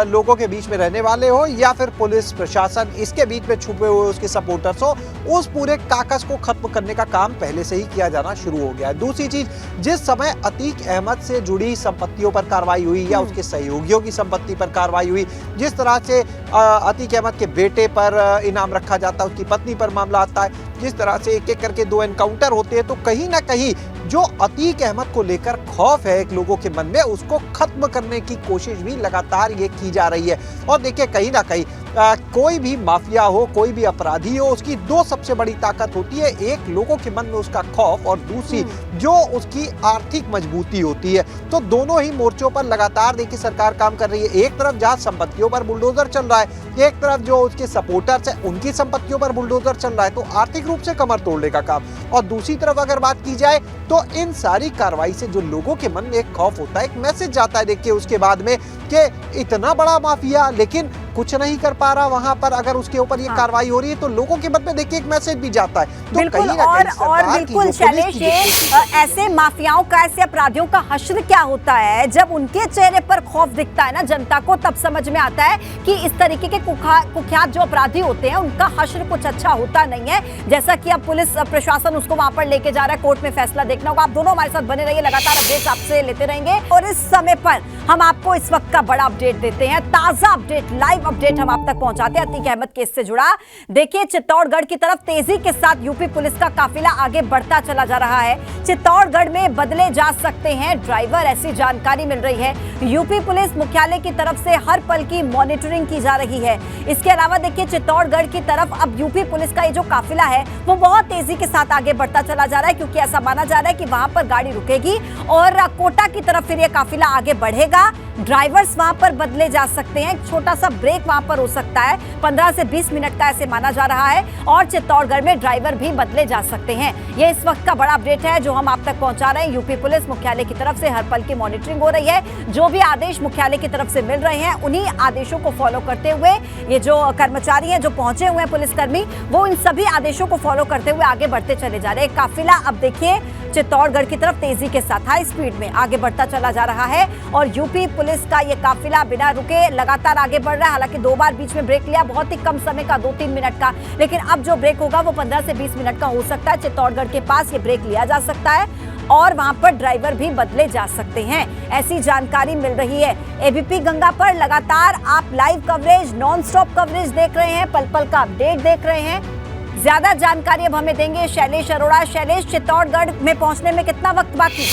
लोगों के बीच में रहने वाले हो या फिर पुलिस प्रशासन, इसके बीच में छुपे हुए उसके सपोर्टर्स हो, उस पूरे काकस को खत्म करने का काम पहले से ही किया जाना शुरू हो गया है। दूसरी चीज, जिस समय अतीक अहमद से जुड़ी संपत्तियों पर कार्रवाई हुई या उसके सहयोगियों की संपत्ति पर कार्रवाई हुई, जिस तरह से अतीक अहमद के बेटे पर इनाम रखा जाता है, उसकी पत्नी पर मामला आता है, जिस तरह से एक एक करके 2 एनकाउंटर होते हैं, तो कहीं ना कहीं जो अतीक अहमद को लेकर खौफ है एक लोगों के मन में, उसको खत्म करने की कोशिश भी लगातार ये की जा रही है। और देखिए, कहीं ना कहीं कोई भी माफिया हो, कोई भी अपराधी हो, उसकी 2 सबसे बड़ी ताकत होती है, एक लोगों के मन में उसका खौफ और दूसरी जो उसकी आर्थिक मजबूती होती है। तो दोनों ही मोर्चों पर लगातार देखिए सरकार काम कर रही है। एक तरफ जहां संपत्तियों पर बुलडोजर चल रहा है, एक तरफ जो उसके सपोर्टर्स है उनकी संपत्तियों पर बुलडोजर चल रहा है, तो आर्थिक रूप से कमर तोड़ने का काम। और दूसरी तरफ अगर बात की जाए तो इन सारी कार्रवाई से जो लोगों के मन में एक खौफ होता है, एक मैसेज जाता है देखिए उसके बाद में कि इतना बड़ा माफिया लेकिन कुछ नहीं कर पा रहा वहां पर, अगर उसके ऊपर ये कार्रवाई हो रही है तो लोगों के मन में देखिए एक मैसेज भी जाता है। तो
बिल्कुल,
कहीं ना कहीं
और बिल्कुल शैलेश, ऐसे माफियाओं का, ऐसे अपराधियों का हश्र क्या होता है, जब उनके चेहरे पर खौफ दिखता है ना जनता को, तब समझ में आता है कि इस तरीके के कुख्यात जो अपराधी होते हैं उनका हश्र कुछ अच्छा होता नहीं है। जैसा कि अब पुलिस प्रशासन उसको वहां पर लेके जा रहा है, कोर्ट में फैसला देखना होगा। आप दोनों हमारे साथ बने रहिए, लगातार अपडेट्स आपसे लेते रहेंगे। और इस समय पर हम आपको इस वक्त का बड़ा अपडेट देते हैं, ताजा अपडेट, लाइव अपडेट हम आप तक पहुंचाते हैं अतीक अहमद केस से जुड़ा। देखिए, चित्तौड़गढ़ की तरफ तेजी के साथ यूपी पुलिस का काफिला आगे बढ़ता चला जा रहा है। चित्तौड़गढ़ में बदले जा सकते हैं ड्राइवर, ऐसी जानकारी मिल रही है। यूपी पुलिस मुख्यालय की तरफ से हर पल की मॉनिटरिंग की जा रही है। इसके अलावा देखिए, चित्तौड़गढ़ की तरफ अब यूपी पुलिस का ये जो काफिला है वो बहुत तेजी के साथ आगे बढ़ता चला जा रहा है, क्योंकि ऐसा माना जा रहा है कि वहां पर गाड़ी रुकेगी और कोटा की तरफ फिर ये काफिला आगे बढ़ेगा। ड्राइवर्स वहां पर बदले जा सकते हैं, छोटा सा ब्रेक वहां पर हो सकता है, 15 से 20 मिनट का ऐसे माना जा रहा है, और चित्तौड़गढ़ में ड्राइवर भी बदले जा सकते हैं। ये इस वक्त का बड़ा अपडेट है जो हम आप तक पहुंचा रहे हैं। यूपी पुलिस मुख्यालय की तरफ से हर पल की मॉनिटरिंग हो रही है। जो भी आदेश मुख्यालय की तरफ से मिल रहे हैं उन्हीं आदेशों को फॉलो करते हुए ये जो कर्मचारी हैं, जो पहुंचे हुए हैं पुलिसकर्मी, वो इन सभी आदेशों को फॉलो करते हुए आगे बढ़ते चले जा रहे हैं। काफिला अब देखिए चित्तौड़गढ़ की तरफ तेजी के साथ हाई स्पीड में आगे बढ़ता चला जा रहा है, और यूपी पुलिस का ये काफिला बिना रुके लगातार आगे बढ़ रहा है। हालांकि 2 बार बीच में ब्रेक लिया, बहुत ही कम समय का, 2-3 मिनट का, लेकिन अब जो ब्रेक होगा वो 15 से 20 मिनट का हो सकता है। चित्तौड़गढ़ के पास ये ब्रेक लिया जा सकता है और वहां पर ड्राइवर भी बदले जा सकते हैं, ऐसी जानकारी मिल रही है। एबीपी गंगा पर लगातार आप live coverage, non stop coverage देख रहे हैं, पल पल का अपडेट देख रहे हैं। ज्यादा जानकारी अब हमें देंगे शैलेश अरोड़ा। शैलेश, चित्तौड़गढ़ में पहुंचने में कितना वक्त बाकी?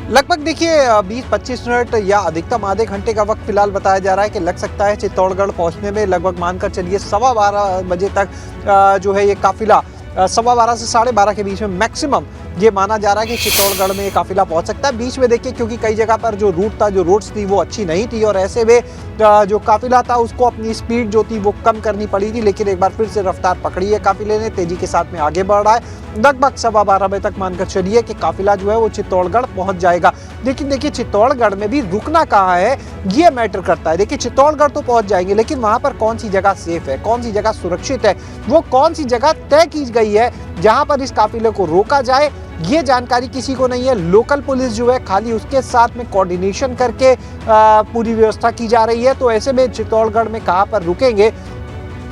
लगभग देखिए 20-25 मिनट या अधिकतम आधे घंटे का वक्त फिलहाल बताया जा रहा है कि लग सकता है चित्तौड़गढ़ पहुंचने में। लगभग मानकर चलिए 12:15 बजे तक जो है ये काफिला 12:15 से 12:30 के बीच में मैक्सिमम ये माना जा रहा है कि चित्तौड़गढ़ में ये काफिला पहुंच सकता है। बीच में देखिए, क्योंकि कई जगह पर जो रूट था, जो रोड्स थी वो अच्छी नहीं थी, और ऐसे में जो काफिला था उसको अपनी स्पीड जो थी वो कम करनी पड़ी थी, लेकिन एक बार फिर से रफ्तार पकड़ी है काफिले ने, तेजी के साथ में आगे बढ़ रहा है। लगभग 12:15 बजे तक मानकर चलिए कि काफिला जो है वो चित्तौड़गढ़ पहुंच जाएगा। लेकिन देखिए, चित्तौड़गढ़ में भी रुकना कहाँ है ये मैटर करता है। देखिए, चित्तौड़गढ़ तो पहुंच जाएंगे, लेकिन वहां पर कौन सी जगह सेफ है, कौन सी जगह सुरक्षित है, वो कौन सी जगह तय की गई है जहां पर इस काफिले को रोका जाए, ये जानकारी किसी को नहीं है। लोकल पुलिस जो है खाली उसके साथ में कोऑर्डिनेशन करके पूरी व्यवस्था की जा रही है। तो ऐसे में चित्तौड़गढ़ में कहां पर रुकेंगे,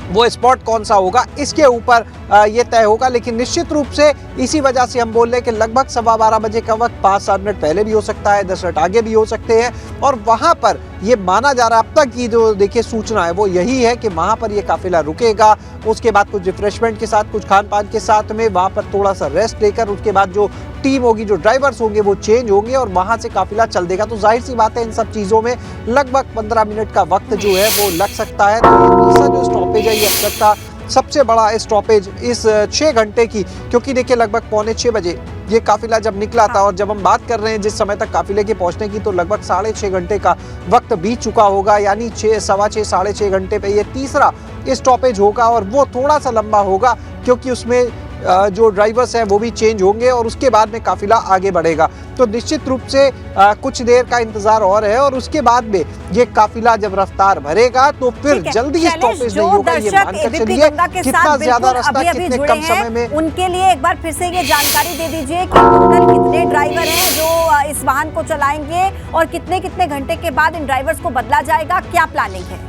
वो स्पॉट कौन सा होगा, इसके ऊपर ये तय होगा। लेकिन निश्चित रूप से इसी वजह से हम बोल रहे हैं कि लगभग 12:15 बजे का वक्त 5-7 मिनट पहले भी हो सकता है, 10 मिनट आगे भी हो सकते हैं, और वहां पर ये माना जा रहा है, अब तक की जो देखिए सूचना है वो यही है कि वहां पर ये काफिला रुकेगा। उसके बाद कुछ रिफ्रेशमेंट के साथ, कुछ खान पान के साथ में वहां पर थोड़ा सा रेस्ट लेकर उसके बाद जो टीम होगी, जो ड्राइवर्स होंगे वो चेंज होंगे और वहां से काफिला चल देगा। तो जाहिर सी बात है, इन सब चीजों में लगभग 15 मिनट का वक्त जो है वो लग सकता है। तो ये तीसरा जो स्टॉपेज है ये अब तक का सबसे बड़ा स्टॉपेज इस 6 घंटे की, क्योंकि देखिए लगभग 5:45 बजे ये काफिला जब निकला था, और जब हम बात कर रहे हैं जिस समय तक काफिले के पहुंचने की, तो लगभग 6.5 घंटे का वक्त बीत चुका होगा। यानी 6-6.25 6.5 घंटे पे ये तीसरा स्टॉपेज होगा, और वो थोड़ा सा लंबा होगा क्योंकि उसमें जो ड्राइवर्स हैं वो भी चेंज होंगे, और उसके बाद में काफिला आगे बढ़ेगा। तो निश्चित रूप से कुछ देर का इंतजार और है, और उसके बाद में ये काफिला जब रफ्तार भरेगा तो फिर जल्दी स्टॉपेज नहीं होगा। ये मानकर चलिए कितना ज्यादा रास्ता कितने कम समय में,
उनके लिए एक बार फिर से ये जानकारी दे दीजिए कि टोटल कितने ड्राइवर हैं जो इस वाहन को चलाएंगे, और कितने कितने घंटे के बाद इन ड्राइवर्स को बदला जाएगा, क्या प्लानिंग है?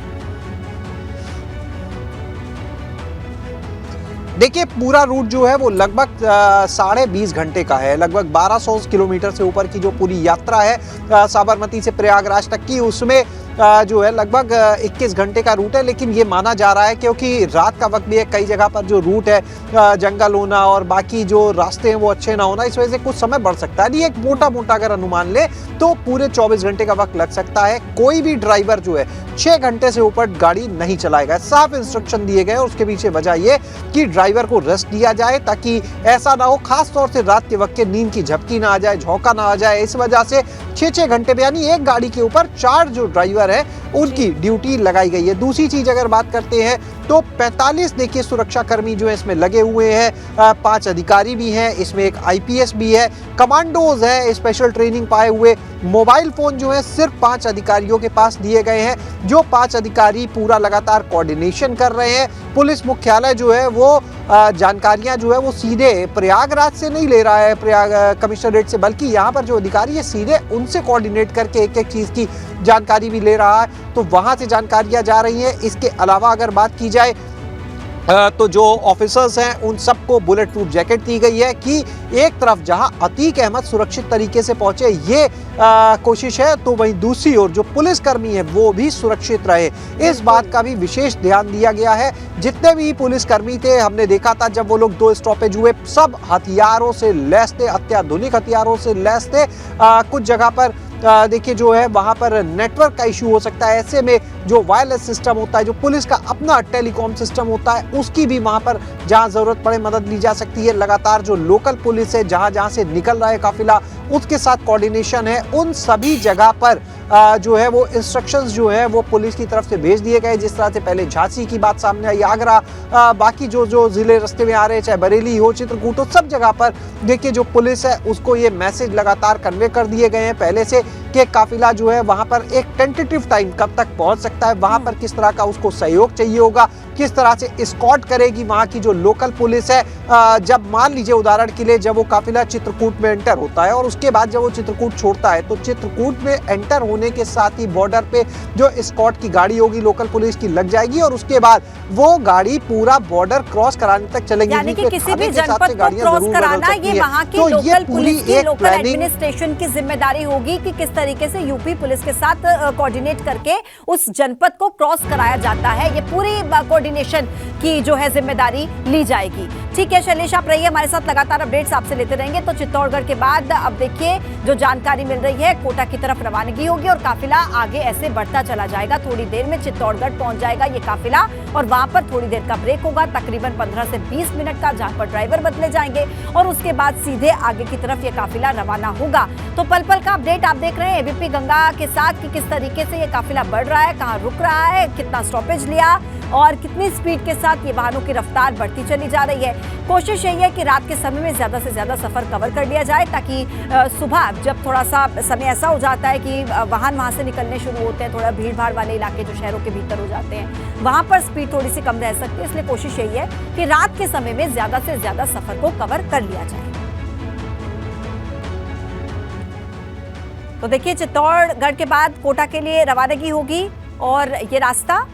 देखिए, पूरा रूट जो है वो लगभग 20.5 घंटे का है। लगभग 1200 किलोमीटर से ऊपर की जो पूरी यात्रा है साबरमती से प्रयागराज तक की, उसमें जो है लगभग 21 घंटे का रूट है। लेकिन ये माना जा रहा है क्योंकि रात का वक्त भी है, कई जगह पर जो रूट है जंगल होना और बाकी जो रास्ते हैं वो अच्छे ना होना, इस वजह से कुछ समय बढ़ सकता है। एक मोटा मोटा अगर अनुमान ले तो पूरे 24 घंटे का वक्त लग सकता है। कोई भी ड्राइवर जो है 6 घंटे से ऊपर गाड़ी नहीं चलाएगा, साफ इंस्ट्रक्शन दिए गए। और उसके पीछे वजह ये कि ड्राइवर को रेस्ट दिया जाए, ताकि ऐसा ना हो खास तौर से रात के वक्त के नींद की झपकी ना आ जाए, झोंका ना आ जाए। इस वजह से 6-6 घंटे पे, यानी एक गाड़ी के ऊपर 4 जो ड्राइवर है उनकी ड्यूटी लगाई गई है। दूसरी चीज अगर बात करते हैं तो 45 देखिए सुरक्षा कर्मी जो है इसमें लगे हुए हैं, 5 अधिकारी भी हैं, इसमें एक आईपीएस भी है, कमांडोज है, स्पेशल ट्रेनिंग पाए हुए। मोबाइल फोन जो है सिर्फ 5 अधिकारियों के पास दिए गए हैं, जो 5 अधिकारी पूरा लगातार कोऑर्डिनेशन कर रहे हैं। पुलिस मुख्यालय जो है वो जानकारियां जो है वो सीधे प्रयागराज से नहीं ले रहा है, प्रयाग कमिश्नरेट से, बल्कि यहाँ पर जो अधिकारी है सीधे उनसे कोऑर्डिनेट करके एक एक चीज की जानकारी भी ले रहा है। तो वहां से जानकारियां जा रही हैं। इसके अलावा अगर बात की जाए तो जो ऑफिसर्स हैं उन सबको बुलेट प्रूफ जैकेट दी गई है कि एक तरफ जहां अतीक अहमद सुरक्षित तरीके से पहुंचे ये कोशिश है, तो वहीं दूसरी ओर जो पुलिसकर्मी है वो भी सुरक्षित रहे, इस बात का भी विशेष ध्यान दिया गया है। जितने भी पुलिसकर्मी थे हमने देखा था जब वो लोग 2 स्टॉपेज हुए, सब हथियारों से लैस थे, अत्याधुनिक हथियारों से लैस थे। कुछ जगह पर देखिए जो है वहां पर नेटवर्क का इशू हो सकता है, ऐसे में जो वायरलेस सिस्टम होता है, जो पुलिस का अपना टेलीकॉम सिस्टम होता है, उसकी भी वहां पर जहां जरूरत पड़े मदद ली जा सकती है। लगातार जो लोकल पुलिस है जहां जहां से निकल रहा है काफिला उसके साथ कोऑर्डिनेशन है, उन सभी जगह पर जो है वो इंस्ट्रक्शंस जो है वो पुलिस की तरफ से भेज दिए गए। जिस तरह से पहले झांसी की बात सामने आई, आगरा, बाकी जो जिले रास्ते में आ रहे हैं, चाहे बरेली हो, चित्रकूट हो, सब जगह पर देखिए जो पुलिस है उसको ये मैसेज लगातार कन्वे कर दिए गए हैं पहले से कि काफिला जो है वहां पर एक टेंटेटिव टाइम कब तक पहुंच सकता है, वहां पर किस तरह का उसको सहयोग चाहिए होगा, किस तरह से एस्कॉर्ट करेगी वहां की जो लोकल पुलिस है। जब मान लीजिए उदाहरण के लिए जब वो काफिला चित्रकूट में एंटर होता है और उसके बाद जब वो चित्रकूट छोड़ता है तो चित्रकूट में एंटर होने के साथ ही बॉर्डर पे जो एस्कॉर्ट की गाड़ी होगी लोकल पुलिस की लग जाएगी और उसके बाद वो गाड़ी पूरा बॉर्डर क्रॉस कराने तक चलेगी।
यानी कि किसी भी जनपद को क्रॉस कराना ये वहां की लोकल पुलिस की, लोकल एडमिनिस्ट्रेशन की जिम्मेदारी होगी कि किस तरीके से यूपी पुलिस के साथ कोऑर्डिनेट करके उस जनपद को क्रॉस कराया जाता है। ये पूरी कोऑर्डिनेशन की जो है जिम्मेदारी ली जाएगी। ठीक है शैलेश, आप रहिए हमारे साथ, लगातार अपडेट्स आपसे लेते रहेंगे। तो चित्तौड़गढ़ के बाद अब देखिए जो जानकारी मिल रही है, कोटा की तरफ रवानगी होगी और काफिला आगे ऐसे बढ़ता चला जाएगा। थोड़ी देर में चित्तौड़गढ़ पहुंच जाएगा ये काफिला और वहां पर थोड़ी देर का ब्रेक होगा, तकरीबन 15 से 20 मिनट का, जहां पर ड्राइवर बदले जाएंगे और उसके बाद सीधे आगे की तरफ ये काफिला रवाना होगा। तो पल पल का अपडेट आप देख रहे हैं एबीपी गंगा के साथ कि किस तरीके से ये काफिला बढ़ रहा है, कहां रुक रहा है, कितना स्टॉपेज लिया और कितनी स्पीड के साथ ये वाहनों की रफ्तार बढ़ती चली जा रही है। कोशिश यही है कि रात के समय में ज्यादा से ज्यादा सफर कवर कर लिया जाए ताकि सुबह जब थोड़ा सा समय ऐसा हो जाता है कि वाहन वहां से निकलने शुरू होते हैं, थोड़ा भीड़ भाड़ वाले इलाके जो शहरों के भीतर हो जाते हैं, वहां पर स्पीड थोड़ी सी कम रह सकती है। इसलिए कोशिश यही है कि रात के समय में ज्यादा से ज्यादा सफर को कवर कर लिया जाए। तो देखिए चित्तौड़गढ़ के बाद कोटा के लिए रवानगी होगी और ये रास्ता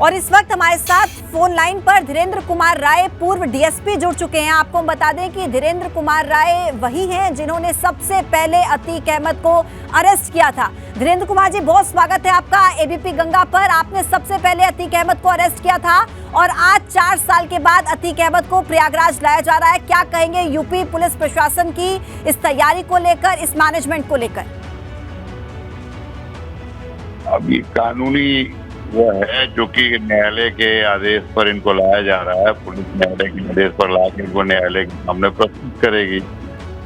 और इस वक्त हमारे साथ फोन लाइन पर धीरेन्द्र कुमार राय पूर्व डीएसपी जुड़ चुके हैं। आपको हम बता दें कि धीरेन्द्र कुमार राय वही हैं जिन्होंने सबसे पहले अतीक अहमद को अरेस्ट किया था। धीरेन्द्र कुमार जी, बहुत स्वागत है आपका एबीपी गंगा पर। आपने सबसे पहले अतीक अहमद को अरेस्ट किया था और आज 4 साल के बाद अतीक अहमद को प्रयागराज लाया जा रहा है। क्या कहेंगे यूपी पुलिस प्रशासन की इस तैयारी को लेकर, इस मैनेजमेंट को लेकर?
अभी कानूनी वो है जो कि न्यायालय के आदेश पर इनको लाया जा रहा है। पुलिस न्यायालय के आदेश पर लाकर इनको न्यायालय के सामने प्रस्तुत करेगी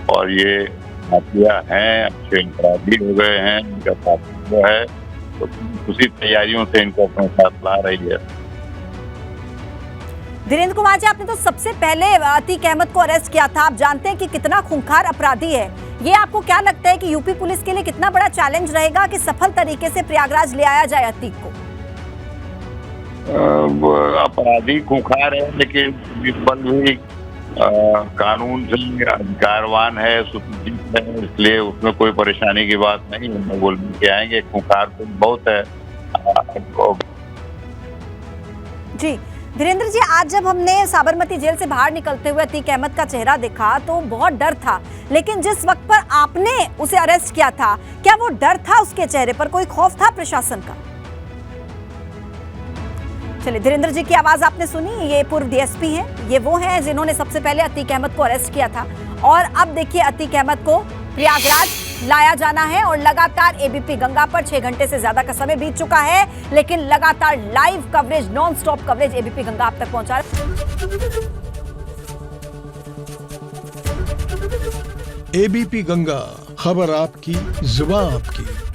और ये माफिया हैं, अच्छे अपराधी हो गए हैं, इनका साथ वो है, तो उसी तैयारियों से इनको अपने साथ ला रही है।
धीरेन्द्र कुमार जी, आपने तो सबसे पहले अतीक अहमद को अरेस्ट किया था। आप जानते हैं कि कितना खूंखार अपराधी है ये। आपको क्या लगता है कि यूपी पुलिस के लिए कितना बड़ा चैलेंज रहेगा कि सफल तरीके से प्रयागराज ले आया जाए अतीक को?
अपराधी खूंखार है लेकिन इस पर भी कानून से अधिकारवान है, सुप्रीम है, इसलिए उसमें कोई परेशानी की बात नहीं है। बोल के आएंगे, खूंखार तो बहुत है।
जी धीरेन्द्र जी, आज जब हमने साबरमती जेल से बाहर निकलते हुए अतीक अहमद का चेहरा देखा तो बहुत डर था, लेकिन जिस वक्त पर आपने उसे अरेस्ट किया था, क्या वो डर था उसके चेहरे पर, कोई खौफ था प्रशासन का? चलिए, धीरेन्द्र जी की आवाज आपने सुनी। ये पूर्व डीएसपी हैं, ये वो हैं जिन्होंने सबसे पहले अतीक अहमद को अरेस्ट किया था और अब देखिए अतीक अहमद को प्रयागराज लाया जाना है और लगातार एबीपी गंगा पर 6 घंटे से ज्यादा का समय बीत चुका है, लेकिन लगातार live coverage, non stop coverage ABP Ganga आप तक पहुंचा रहा है।
एबीपी गंगा, खबर आपकी, जुबान आपकी।